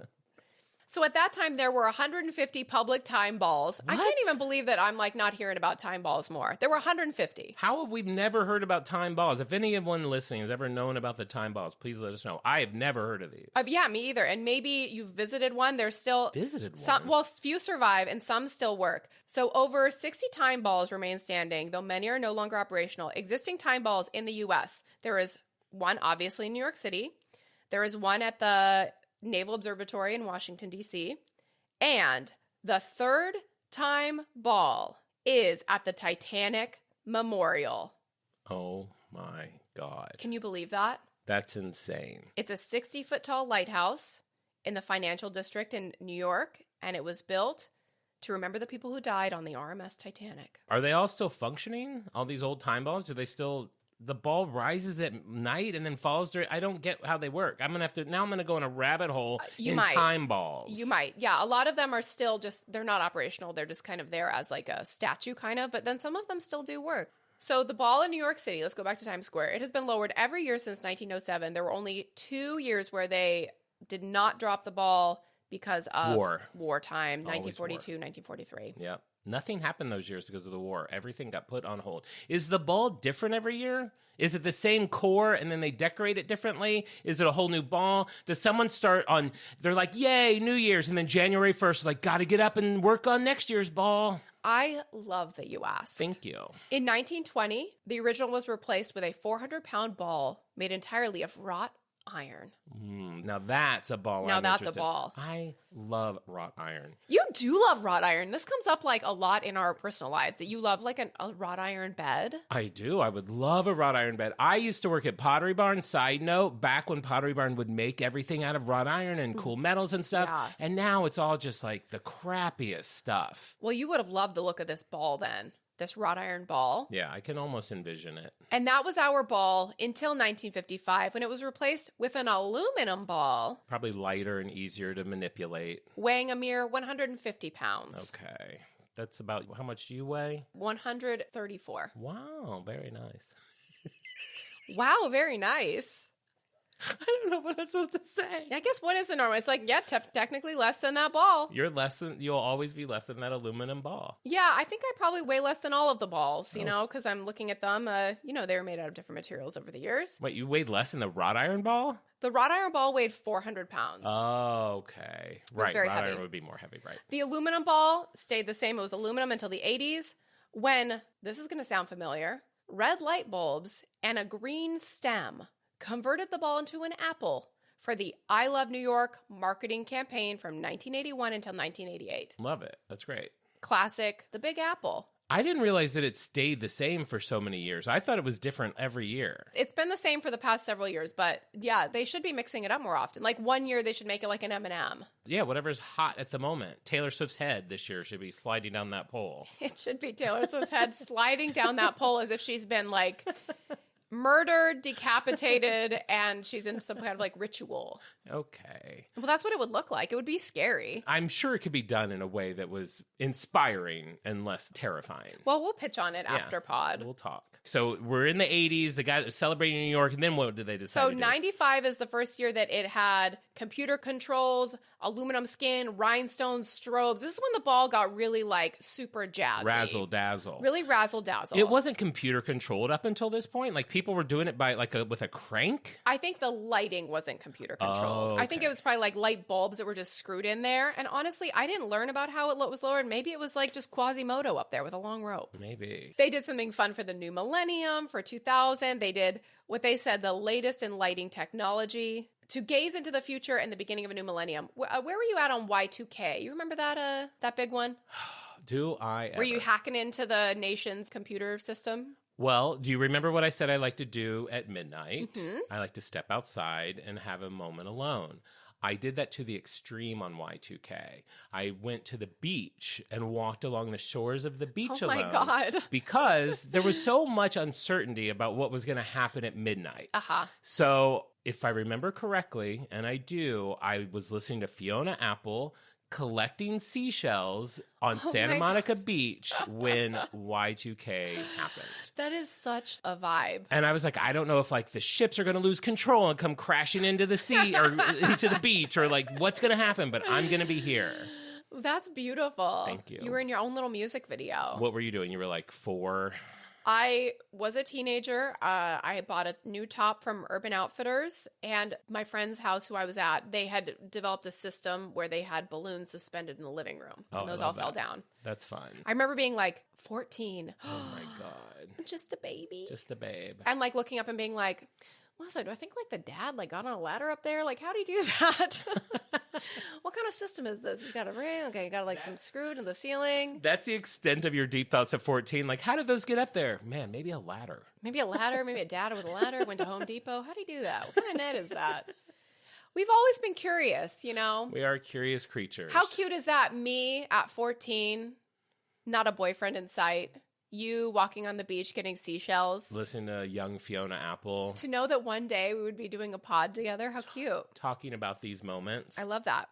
S3: So at that time, there were 150 public time balls.
S5: What?
S3: I can't even believe that I'm like not hearing about time balls more. There were 150.
S5: How have we never heard about time balls? If anyone listening has ever known about the time balls, please let us know. I have never heard of these.
S3: Yeah, me either. And maybe you've visited one. There's still...
S5: Visited one?
S3: Some, well, few survive and some still work. So over 60 time balls remain standing, though many are no longer operational. Existing time balls in the U.S. There is one, obviously, in New York City. There is one at the Naval Observatory in Washington, D.C. And the third time ball is at the Titanic Memorial.
S5: Oh, my God.
S3: Can you believe that?
S5: That's insane.
S3: It's a 60-foot tall lighthouse in the financial district in New York, and it was built to remember the people who died on the RMS Titanic.
S5: Are they all still functioning? All these old time balls? Do they still... The ball rises at night and then falls during... I don't get how they work. I'm going to go in a rabbit hole time balls.
S3: You might. Yeah, a lot of them are still just... They're not operational. They're just kind of there as like a statue kind of, but then some of them still do work. So the ball in New York City, let's go back to Times Square. It has been lowered every year since 1907. There were only 2 years where they did not drop the ball because of wartime, 1942, 1943.
S5: Yep. Nothing happened those years because of the war. Everything got put on hold. Is the ball different every year? Is it the same core and then they decorate it differently? Is it a whole new ball? Does someone start on, they're like, yay, New Year's, and then January 1st, like, got to get up and work on next year's ball?
S3: I love that you asked.
S5: Thank you.
S3: In 1920, the original was replaced with a 400-pound ball made entirely of wrought iron.
S5: Now that's a ball.
S3: Now that's a ball.
S5: I love wrought iron.
S3: You do love wrought iron. This comes up like a lot in our personal lives, that you love like a wrought iron bed.
S5: I do. I would love a wrought iron bed. I used to work at Pottery Barn. Side note, back when Pottery Barn would make everything out of wrought iron and cool metals and stuff. Yeah. And now it's all just like the crappiest stuff.
S3: Well, you would have loved the look of this ball then. This wrought iron ball.
S5: Yeah, I can almost envision it.
S3: And that was our ball until 1955 when it was replaced with an aluminum ball.
S5: Probably lighter and easier to manipulate.
S3: Weighing a mere 150 pounds.
S5: Okay. That's about, how much do you weigh?
S3: 134.
S5: Wow, very nice.
S3: Wow, very nice.
S5: I don't know what I'm supposed to say.
S3: I guess what is the normal? It's like, yeah, technically less than that ball.
S5: You'll always be less than that aluminum ball.
S3: Yeah, I think I probably weigh less than all of the balls, you know, because I'm looking at them. They were made out of different materials over the years.
S5: Wait, you weighed less than the wrought iron ball?
S3: The wrought iron ball weighed 400 pounds.
S5: Oh, okay. Right,
S3: very
S5: wrought
S3: heavy.
S5: iron would be more heavy, right?
S3: The aluminum ball stayed the same. It was aluminum until the 80s when, this is going to sound familiar, red light bulbs and a green stem converted the ball into an apple for the I Love New York marketing campaign from 1981 until 1988.
S5: Love it. That's great.
S3: Classic, the Big Apple.
S5: I didn't realize that it stayed the same for so many years. I thought it was different every year.
S3: It's been the same for the past several years, but yeah, they should be mixing it up more often. Like one year they should make it like an M&M.
S5: Yeah, whatever's hot at the moment. Taylor Swift's head this year should be sliding down that pole.
S3: It should be Taylor Swift's head sliding down that pole as if she's been like murdered, decapitated, and she's in some kind of like ritual.
S5: Okay.
S3: Well, that's what it would look like. It would be scary.
S5: I'm sure it could be done in a way that was inspiring and less terrifying.
S3: Well, we'll pitch on it after pod.
S5: We'll talk. So we're in the 80s. The guys are celebrating New York, and then what did they decide
S3: So
S5: to do?
S3: 95 is the first year that it had computer controls, aluminum skin, rhinestones, strobes. This is when the ball got really like super jazzy.
S5: Razzle dazzle.
S3: Really razzle dazzle.
S5: It wasn't computer controlled up until this point. Like people were doing it by with a crank.
S3: I think the lighting wasn't computer controlled.
S5: Oh,
S3: I think
S5: okay.
S3: it was probably like light bulbs that were just screwed in there. And honestly, I didn't learn about how it was lowered. Maybe it was like just Quasimodo up there with a long rope.
S5: Maybe.
S3: They did something fun for the new millennium, for 2000. They did what they said the latest in lighting technology to gaze into the future and the beginning of a new millennium. Where were you at on Y2K? You remember that big one?
S5: Do I ever?
S3: Were you hacking into the nation's computer system?
S5: Well, do you remember what I said I like to do at midnight?
S3: Mm-hmm.
S5: I like to step outside and have a moment alone. I did that to the extreme on Y2K. I went to the beach and walked along the shores of the beach
S3: Oh
S5: alone.
S3: my God.
S5: Because there was so much uncertainty about what was going to happen at midnight.
S3: Uh-huh.
S5: So if I remember correctly, and I do, I was listening to Fiona Apple collecting seashells on Santa Monica Beach when Y2K happened.
S3: That is such a vibe.
S5: And I was like, I don't know if like the ships are going to lose control and come crashing into the sea or into the beach or like what's going to happen, but I'm going to be here.
S3: That's beautiful.
S5: Thank you.
S3: You were in your own little music video.
S5: What were you doing? You were like 4?
S3: I was a teenager. I bought a new top from Urban Outfitters, and my friend's house who I was at, they had developed a system where they had balloons suspended in the living room.
S5: Oh,
S3: And those
S5: I
S3: all
S5: love
S3: fell
S5: that.
S3: down.
S5: That's fun.
S3: I remember being like 14.
S5: Oh my God.
S3: Just a baby.
S5: Just a babe.
S3: And like looking up and being like, what was I do? I think like the dad like got on a ladder up there. Like, how do you do that? What kind of system is this? He's got a ring. Okay, you got like some screwed in the ceiling.
S5: That's the extent of your deep thoughts at 14. Like, how did those get up there? Man, maybe a ladder.
S3: Maybe a ladder. Maybe a dad with a ladder went to Home Depot. How do you do that? What kind of net is that? We've always been curious, you know?
S5: We are curious creatures.
S3: How cute is that? Me at 14, not a boyfriend in sight. You walking on the beach getting seashells.
S5: Listen to young Fiona Apple
S3: To know that one day we would be doing a pod together. How cute.
S5: talking about these moments.
S3: I love that.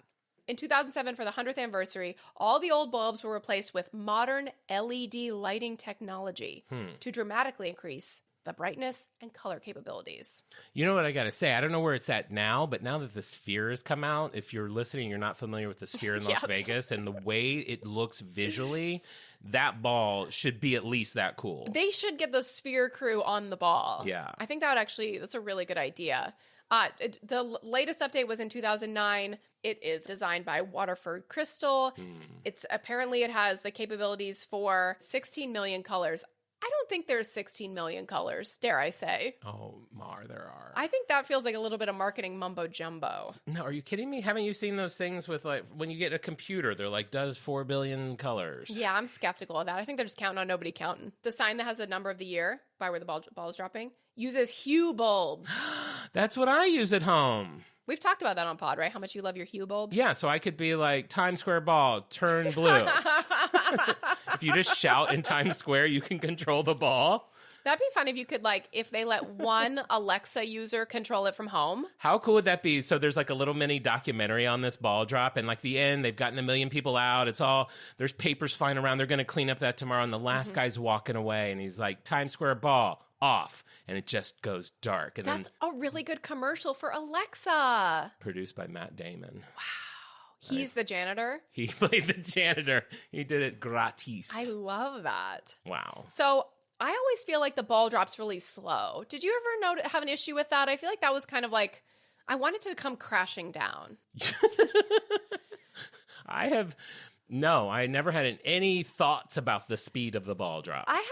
S3: In 2007, for the 100th anniversary, all the old bulbs were replaced with modern LED lighting technology to dramatically increase the brightness and color capabilities.
S5: You know what I got to say? I don't know where it's at now, but now that the Sphere has come out, if you're listening, you're not familiar with the Sphere in Las
S3: Yes.
S5: Vegas and the way it looks visually, that ball should be at least that cool.
S3: They should get the Sphere crew on the ball.
S5: Yeah.
S3: I think that's a really good idea. The latest update was in 2009. It is designed by Waterford Crystal. It has the capabilities for 16 million colors. I don't think there's 16 million colors, dare I say.
S5: Oh, Mar, there are.
S3: I think that feels like a little bit of marketing mumbo jumbo.
S5: No, are you kidding me? Haven't you seen those things with like when you get a computer, they're like, does 4 billion colors?
S3: Yeah, I'm skeptical of that. I think they're just counting on nobody counting. The sign that has the number of the year by where the ball is dropping uses hue bulbs.
S5: That's what I use at home.
S3: We've talked about that on pod, right? How much you love your hue bulbs?
S5: Yeah, so I could be like, Times Square ball, turn blue. If you just shout in Times Square, you can control the ball.
S3: That'd be fun if you could, like, if they let one Alexa user control it from home.
S5: How cool would that be? So there's like a little mini documentary on this ball drop, and like the end, they've gotten 1 million people out. There's papers flying around. They're going to clean up that tomorrow, and the last guy's walking away, and he's like, Times Square ball, off, and it just goes dark. And
S3: That's a really good commercial for Alexa.
S5: produced by Matt Damon.
S3: He's the janitor.
S5: He played the janitor. He did it gratis.
S3: I love that.
S5: Wow.
S3: So I always feel like the ball drops really slow. Did you ever have an issue with that? I feel like that was kind of like, I wanted to come crashing down.
S5: I never had any thoughts about the speed of the ball drop.
S3: I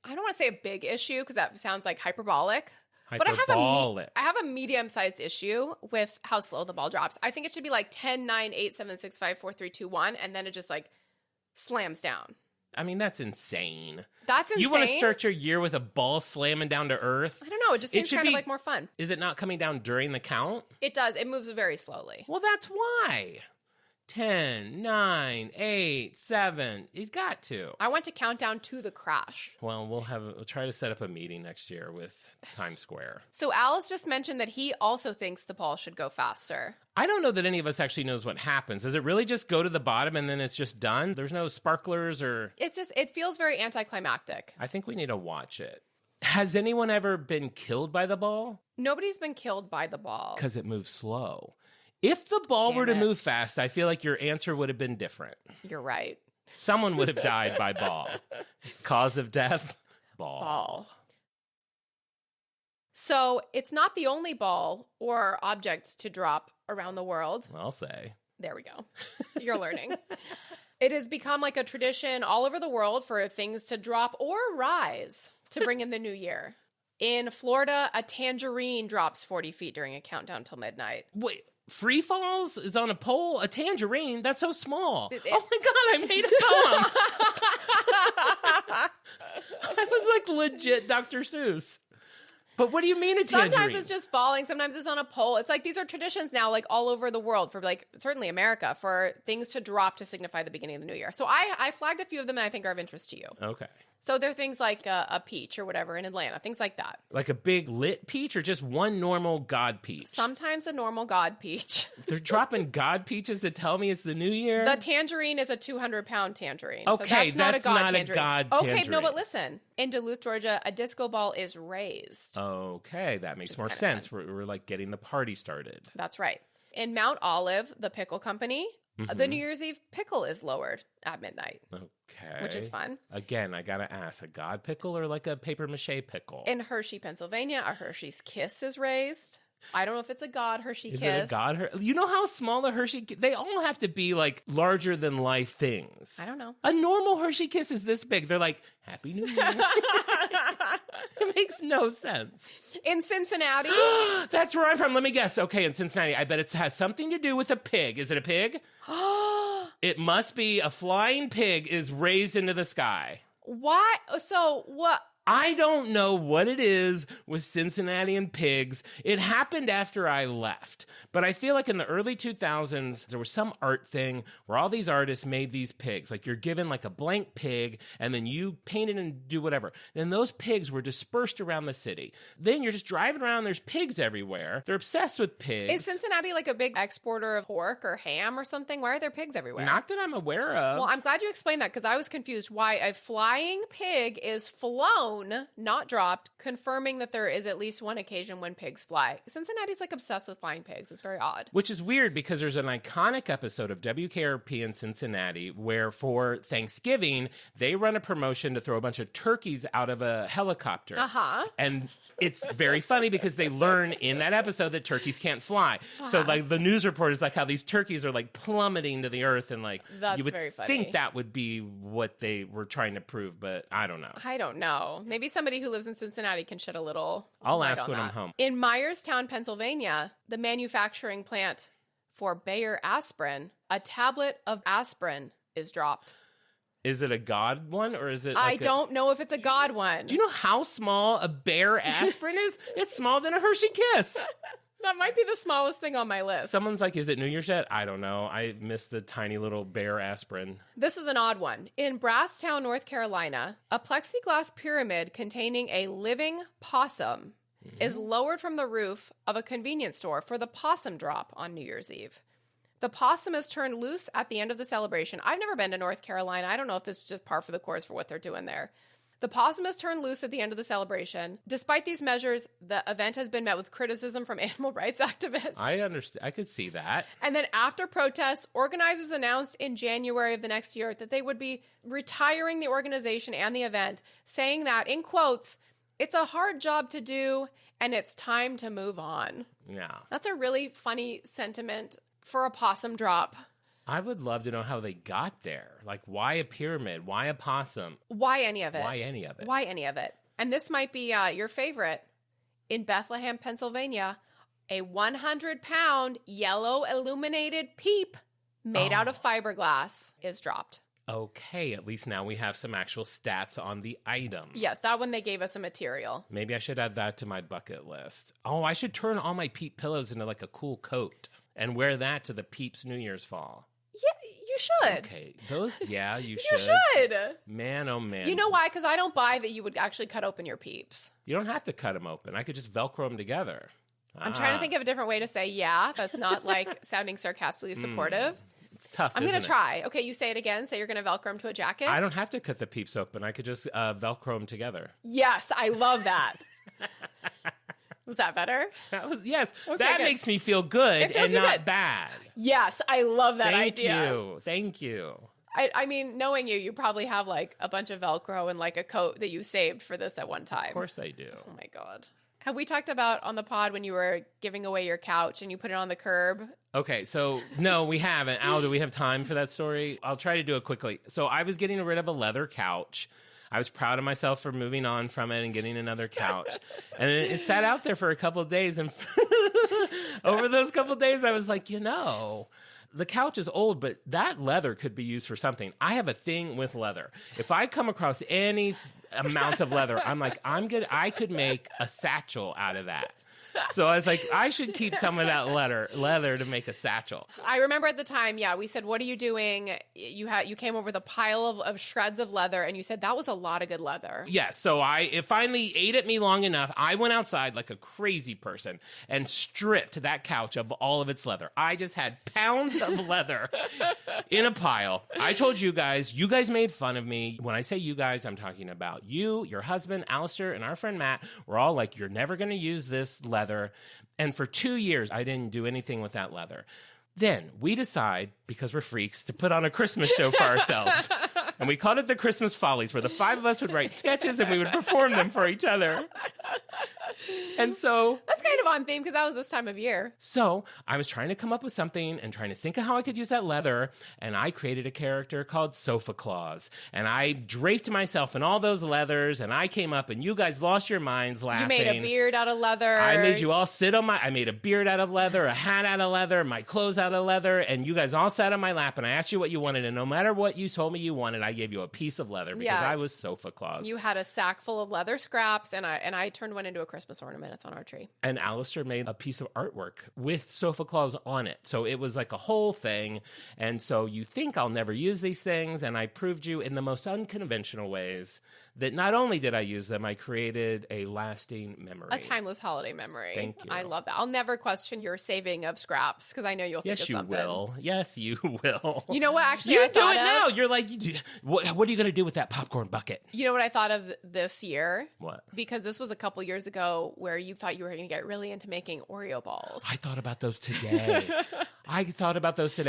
S3: don't want to say a big issue because that sounds like hyperbolic. But
S5: Hyperbolic.
S3: I have a medium-sized issue with how slow the ball drops. I think it should be like 10, 9, 8, 7, 6, 5, 4, 3, 2, 1, and then it just like slams down.
S5: I mean, that's insane.
S3: That's insane.
S5: You want to start your year with a ball slamming down to earth?
S3: I don't know. It just seems kind of like more fun.
S5: Is it not coming down during the count?
S3: It does. It moves very slowly.
S5: Well, that's why. 10, 9, 8, 7. He's got to.
S3: I want to count down to the crash.
S5: Well, we'll try to set up a meeting next year with Times Square.
S3: So Alice just mentioned that he also thinks the ball should go faster.
S5: I don't know that any of us actually knows what happens. Does it really just go to the bottom and then it's just done? There's no sparklers or...
S3: It feels very anticlimactic.
S5: I think we need to watch it. Has anyone ever been killed by the ball?
S3: Nobody's been killed by the ball.
S5: Because it moves slow. If the ball were to move fast, I feel like your answer would have been different.
S3: You're right.
S5: Someone would have died by ball. Cause of death?
S3: Ball. So it's not the only ball or object to drop around the world.
S5: I'll say.
S3: There we go. You're learning. It has become like a tradition all over the world for things to drop or rise to bring in the new year. In Florida, a tangerine drops 40 feet during a countdown till midnight.
S5: Wait. Free falls is on a pole. A tangerine, that's so small. Oh my God, I made a poem. I was like legit Dr. Seuss. But what do you mean a tangerine?
S3: Sometimes it's just falling. Sometimes it's on a pole. It's like these are traditions now, like all over the world for like certainly America, for things to drop to signify the beginning of the new year. So I flagged a few of them that I think are of interest to you.
S5: Okay.
S3: So they're things like a peach or whatever in Atlanta, things like that.
S5: Like a big lit peach or just one normal God peach?
S3: Sometimes a normal God peach.
S5: They're dropping God peaches to tell me it's the new year?
S3: The tangerine is a 200-pound tangerine.
S5: Okay,
S3: so that's not a God tangerine. Okay,
S5: tangerine.
S3: no, but listen. In Duluth, Georgia, a disco ball is raised.
S5: Okay, that makes more sense. We're like getting the party started.
S3: That's right. In Mount Olive, the pickle company, the New Year's Eve pickle is lowered at midnight.
S5: Okay.
S3: Which is fun.
S5: Again, I gotta ask, a God pickle or like a paper mache pickle?
S3: In Hershey, Pennsylvania, a Hershey's Kiss is raised. I don't know if it's a God Hershey
S5: Is
S3: Kiss.
S5: it a God? You know how small a Hershey? They all have to be like larger than life things.
S3: I don't know.
S5: A normal Hershey Kiss is this big. They're like, Happy New Year. It makes no sense.
S3: In Cincinnati.
S5: That's where I'm from. Let me guess. Okay, in Cincinnati, I bet it has something to do with a pig. Is it a pig? It must be a flying pig is raised into the sky.
S3: Why? So what?
S5: I don't know what it is with Cincinnati and pigs. It happened after I left. But I feel like in the early 2000s, there was some art thing where all these artists made these pigs. Like you're given like a blank pig and then you paint it and do whatever. Then those pigs were dispersed around the city. Then you're just driving around, there's pigs everywhere. They're obsessed with pigs.
S3: Is Cincinnati like a big exporter of pork or ham or something? Why are there pigs everywhere?
S5: Not that I'm aware of.
S3: Well, I'm glad you explained that because I was confused why a flying pig is flown, not dropped, confirming that there is at least one occasion when pigs fly. Cincinnati's like obsessed with flying pigs. It's very odd.
S5: Which is weird because there's an iconic episode of WKRP in Cincinnati where for Thanksgiving, they run a promotion to throw a bunch of turkeys out of a helicopter.
S3: Uh-huh.
S5: And it's very funny because they learn in that episode that turkeys can't fly. So like the news report is like how these turkeys are like plummeting to the earth and like
S3: That's
S5: you would
S3: very funny.
S5: think that would be what they were trying to prove, but I don't know.
S3: I don't know. Maybe somebody who lives in Cincinnati can shed a little
S5: I'll
S3: light
S5: ask
S3: on
S5: when
S3: that.
S5: I'm home.
S3: In Myerstown, Pennsylvania, the manufacturing plant for Bayer aspirin, a tablet of aspirin is dropped.
S5: Is it a God one or is it
S3: I
S5: like
S3: don't know if it's a God one.
S5: Do you know how small a Bayer aspirin is? It's smaller than a Hershey Kiss.
S3: That might be the smallest thing on my list.
S5: Someone's like, is it New Year's yet? I don't know. I missed the tiny little Bayer aspirin.
S3: This is an odd one. In Brasstown, North Carolina, a plexiglass pyramid containing a living possum is lowered from the roof of a convenience store for the possum drop on New Year's Eve. The possum is turned loose at the end of the celebration. I've never been to North Carolina. I don't know if this is just par for the course for what they're doing there. The possum is turned loose at the end of the celebration. Despite these measures, the event has been met with criticism from animal rights activists.
S5: I understand. I could see that.
S3: And then after protests, organizers announced in January of the next year that they would be retiring the organization and the event, saying that, in quotes, it's a hard job to do and it's time to move on.
S5: Yeah.
S3: That's a really funny sentiment for a possum drop.
S5: I would love to know how they got there. Like, why a pyramid? Why a possum?
S3: Why any of it?
S5: Why any of it?
S3: Why any of it? And this might be your favorite. In Bethlehem, Pennsylvania, a 100-pound yellow illuminated peep made out of fiberglass is dropped.
S5: Okay, at least now we have some actual stats on the item.
S3: Yes, that one they gave us a material.
S5: Maybe I should add that to my bucket list. Oh, I should turn all my peep pillows into like a cool coat and wear that to the Peeps New Year's fall.
S3: Yeah, you should.
S5: Okay, those, yeah, you
S3: You
S5: should.
S3: should.
S5: Man, oh man.
S3: You know why? Because I don't buy that you would actually cut open your peeps.
S5: You don't have to cut them open. I could just Velcro them together.
S3: I'm trying to think of a different way to say yeah. That's not like sounding sarcastically supportive.
S5: It's tough,
S3: I'm going to
S5: isn't it?
S3: try. Okay, you say it again. Say you're going to Velcro them to a jacket.
S5: I don't have to cut the peeps open. I could just Velcro them together.
S3: Yes, I love that. Was that better?
S5: Yes,
S3: Okay,
S5: that
S3: good.
S5: makes me feel good
S3: It feels
S5: and
S3: you
S5: not
S3: good.
S5: bad.
S3: Yes, I love that
S5: Thank
S3: idea.
S5: you. Thank you.
S3: I mean, knowing you, you probably have like a bunch of Velcro and like a coat that you saved for this at one time.
S5: Of course I do.
S3: Oh my God. Have we talked about on the pod when you were giving away your couch and you put it on the curb?
S5: Okay, so no, we haven't. Al, do we have time for that story? I'll try to do it quickly. So I was getting rid of a leather couch. I was proud of myself for moving on from it and getting another couch. And it sat out there for a couple of days. And over those couple of days, I was like, the couch is old, but that leather could be used for something. I have a thing with leather. If I come across any amount of leather, I'm like, I could make a satchel out of that. So I was like, I should keep some of that leather to make a satchel.
S3: I remember at the time, we said, what are you doing? You came over with a pile of shreds of leather and you said that was a lot of good leather.
S5: Yes, so it finally ate at me long enough. I went outside like a crazy person and stripped that couch of all of its leather. I just had pounds of leather in a pile. I told you guys made fun of me. When I say you guys, I'm talking about you, your husband, Alistair, and our friend Matt. We're all like, you're never going to use this leather. And for 2 years, I didn't do anything with that leather. Then we decide, because we're freaks, to put on a Christmas show for ourselves. And we called it the Christmas Follies, where the five of us would write sketches and we would perform them for each other. And so...
S3: That's kind of on theme because that was this time of year.
S5: So I was trying to come up with something and trying to think of how I could use that leather. And I created a character called Sofa Claus. And I draped myself in all those leathers. And I came up and you guys lost your minds laughing.
S3: You made a beard out of leather.
S5: I made you all sit on I made a beard out of leather, a hat out of leather, my clothes out of leather. And you guys all sat on my lap and I asked you what you wanted. And no matter what you told me you wanted, I gave you a piece of leather because I was Sofa Claus.
S3: You had a sack full of leather scraps and I turned one into a Christmas ornament. It's on our tree.
S5: And Alistair made a piece of artwork with Sofa Claus on it. So it was like a whole thing. And so you think I'll never use these things. And I proved you in the most unconventional ways that not only did I use them, I created a lasting memory.
S3: A timeless holiday memory.
S5: Thank you.
S3: I love that. I'll never question your saving of scraps because I know you'll think of something.
S5: Yes, you will.
S3: You know what? Actually,
S5: you
S3: I
S5: do
S3: thought
S5: it
S3: of,
S5: now. You're like, what are you going to do with that popcorn bucket?
S3: You know what I thought of this year?
S5: What?
S3: Because this was a couple years ago where you thought you were going to get really into making Oreo balls.
S5: I thought about those today.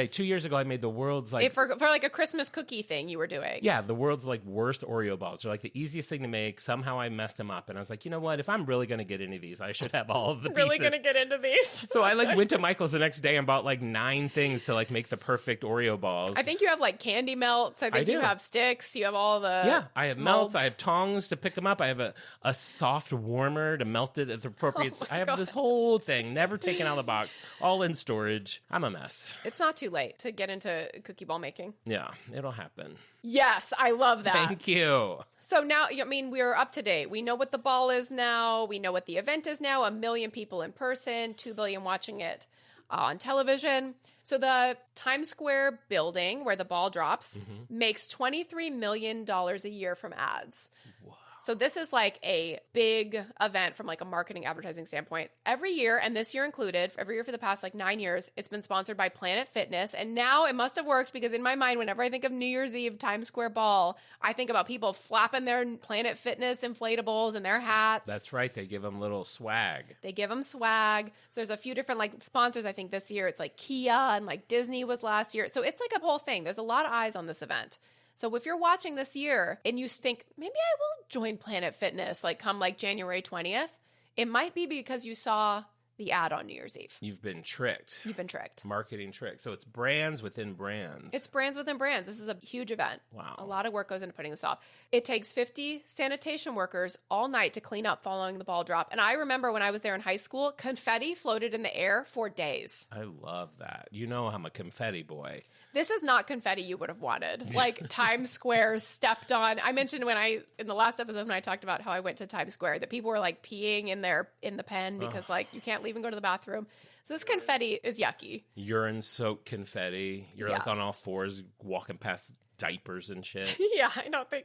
S5: 2 years ago, I made the world's
S3: for like a Christmas cookie thing you were doing.
S5: Yeah, the world's worst Oreo balls. They're like the easiest thing to make. Somehow I messed them up. And I was like, you know what? If I'm really going to get into these, I should have all of the pieces.
S3: Really going to get into these.
S5: So I went to Michael's the next day and bought 9 things to make the perfect Oreo balls.
S3: I think you have candy melts. I think you have sticks. You have all the
S5: I have melts. I have tongs to pick them up. I have a soft warmer to melt it at the appropriate. I have this whole thing never taken out of the box, all in storage. I'm a mess.
S3: It's not too late to get into cookie ball making.
S5: Yeah, it'll happen.
S3: Yes, I love that.
S5: Thank you.
S3: So now, we're up to date. We know what the ball is now. We know what the event is now. 1 million people in person, 2 billion watching it on television. So the Times Square building where the ball drops makes $23 million a year from ads.
S5: Wow.
S3: So this is like a big event from like a marketing advertising standpoint. Every year, and this year included, every year for the past like 9 years, it's been sponsored by Planet Fitness. And now it must have worked because in my mind, whenever I think of New Year's Eve Times Square Ball, I think about people flapping their Planet Fitness inflatables and their hats.
S5: That's right. They give them little swag.
S3: They give them swag. So there's a few different like sponsors. I think this year it's like Kia and like Disney was last year. So it's like a whole thing. There's a lot of eyes on this event. So if you're watching this year and you think, maybe I will join Planet Fitness, like come like January 20th, it might be because you saw the ad on New Year's Eve.
S5: You've been tricked.
S3: You've been tricked.
S5: Marketing trick. So it's brands within brands.
S3: It's brands within brands. This is a huge event.
S5: Wow.
S3: A lot of work goes into putting this off. It takes 50 sanitation workers all night to clean up following the ball drop. And I remember when I was there in high school, confetti floated in the air for days.
S5: I love that. You know I'm a confetti boy.
S3: This is not confetti you would have wanted. Like Times Square stepped on. I mentioned in the last episode when I talked about how I went to Times Square that people were like peeing in the pen because like you can't leave and go to the bathroom. So this confetti is yucky.
S5: Urine-soaked confetti. You're like on all fours walking past diapers and shit.
S3: Yeah,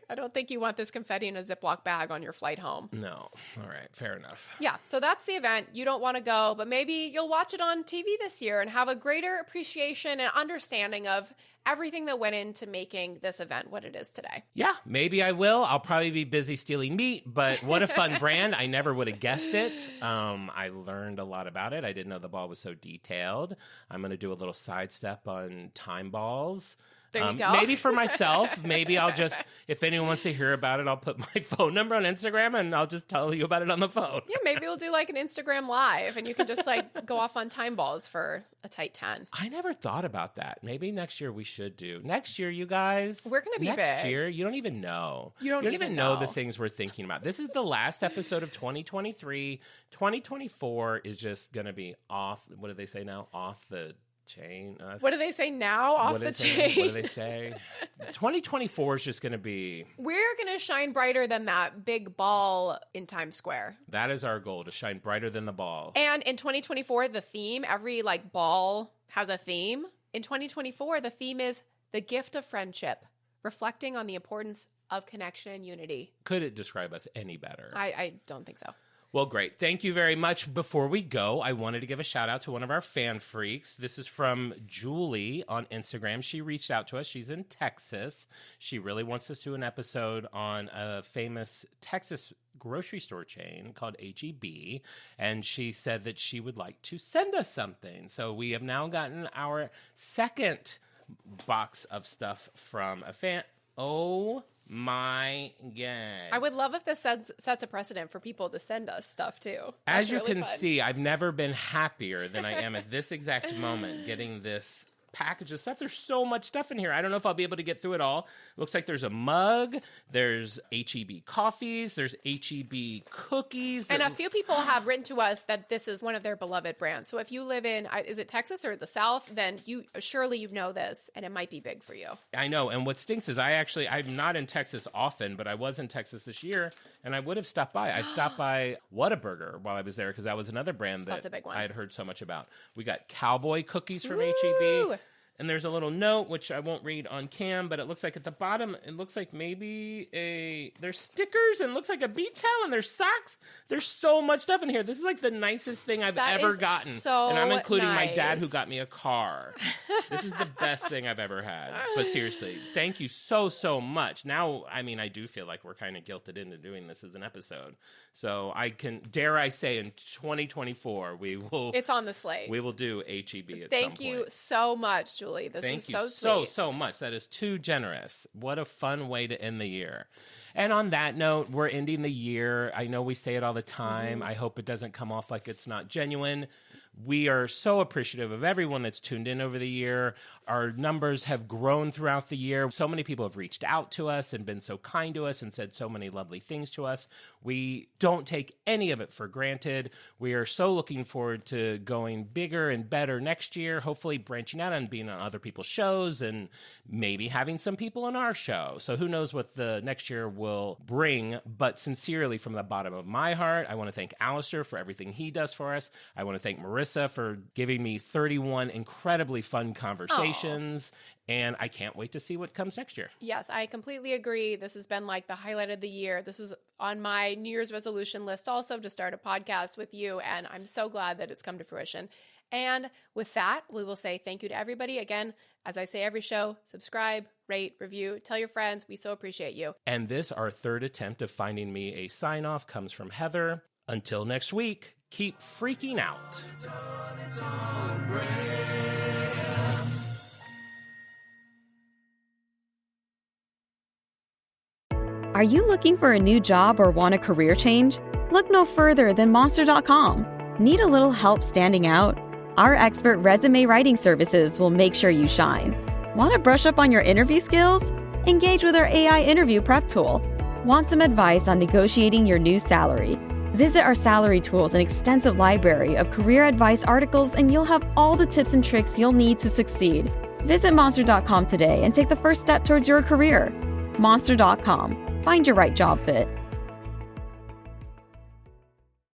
S3: I don't think you want this confetti in a Ziploc bag on your flight home.
S5: No. All right. Fair enough.
S3: Yeah, so that's the event. You don't want to go, but maybe you'll watch it on TV this year and have a greater appreciation and understanding of everything that went into making this event what it is today.
S5: Yeah, maybe I will. I'll probably be busy stealing meat, but what a fun brand. I never would have guessed it. I learned a lot about it. I didn't know the ball was so detailed. I'm going to do a little sidestep on time balls.
S3: There you go.
S5: Maybe for myself. Maybe I'll just, if anyone wants to hear about it, I'll put my phone number on Instagram and I'll just tell you about it on the phone.
S3: Yeah, maybe we'll do like an Instagram live and you can just like go off on time balls for a tight 10.
S5: I never thought about that. Maybe next year we should do. Next year, you guys.
S3: We're going to be
S5: next
S3: big.
S5: year, you don't even know.
S3: You don't
S5: even know the things we're thinking about. This is the last episode of 2023. 2024 is just going to be off. What do they say now? Off the chain.
S3: What do they say now? Off the chain.
S5: What do they say? 2024 is just going to be.
S3: We're going to shine brighter than that big ball in Times Square.
S5: That is our goal, to shine brighter than the ball.
S3: And in 2024, the theme, every like ball has a theme. In 2024, the theme is the gift of friendship, reflecting on the importance of connection and unity.
S5: Could it describe us any better?
S3: I don't think so.
S5: Well, great. Thank you very much. Before we go, I wanted to give a shout out to one of our fan freaks. This is from Julie on Instagram. She reached out to us. She's in Texas. She really wants us to do an episode on a famous Texas grocery store chain called H-E-B, and she said that she would like to send us something. So we have now gotten our second box of stuff from a fan. Oh my God.
S3: I would love if this sets a precedent for people to send us stuff too.
S5: As you
S3: really
S5: can
S3: fun.
S5: see, I've never been happier than I am at this exact moment getting this package of stuff. There's so much stuff in here. I don't know if I'll be able to get through it all. Looks like there's a mug, there's H-E-B coffees, there's H-E-B cookies.
S3: And a few people have written to us that this is one of their beloved brands. So if you live in, is it Texas or the South, then you know this, and it might be big for you.
S5: I know. And what stinks is I'm not in Texas often, but I was in Texas this year, and I would have stopped by. I stopped by Whataburger while I was there because that was another brand
S3: That's a big one.
S5: I had heard so much about. We got cowboy cookies from H-E-B. And there's a little note, which I won't read on cam, but it looks like at the bottom, it looks like maybe there's stickers and looks like a beach towel and there's socks. There's so much stuff in here. This is like the nicest thing I've ever gotten.
S3: So
S5: and I'm including my
S3: nice.
S5: dad who got me a car. This is the best thing I've ever had. But seriously, thank you so, so much. Now, I mean, I do feel like we're kind of guilted into doing this as an episode. So dare I say, in 2024,
S3: It's on the slate.
S5: We will do H-E-B at
S3: Thank
S5: some
S3: you
S5: point.
S3: so much, Julie. This
S5: Thank
S3: is
S5: you
S3: so sweet.
S5: so much. That is too generous. What a fun way to end the year. And on that note, we're ending the year. I know we say it all the time. I hope it doesn't come off like it's not genuine. We are so appreciative of everyone that's tuned in over the year. Our numbers have grown throughout the year. So many people have reached out to us and been so kind to us and said so many lovely things to us. We don't take any of it for granted. We are so looking forward to going bigger and better next year, hopefully branching out and being on other people's shows and maybe having some people on our show. So who knows what the next year will bring. But sincerely, from the bottom of my heart, I want to thank Alistair for everything he does for us. I want to thank Marissa for giving me 31 incredibly fun conversations. Congratulations. And I can't wait to see what comes next year.
S3: Yes, I completely agree. This has been like the highlight of the year. This was on my New Year's resolution list also, to start a podcast with you. And I'm so glad that it's come to fruition. And with that, we will say thank you to everybody. Again, as I say every show, subscribe, rate, review, tell your friends. We so appreciate you.
S5: And this, our third attempt of finding me a sign-off, comes from Heather. Until next week, keep freaking out.
S8: Are you looking for a new job or want a career change? Look no further than Monster.com. Need a little help standing out? Our expert resume writing services will make sure you shine. Want to brush up on your interview skills? Engage with our AI interview prep tool. Want some advice on negotiating your new salary? Visit our salary tools and extensive library of career advice articles, and you'll have all the tips and tricks you'll need to succeed. Visit Monster.com today and take the first step towards your career. Monster.com. Find your right job fit.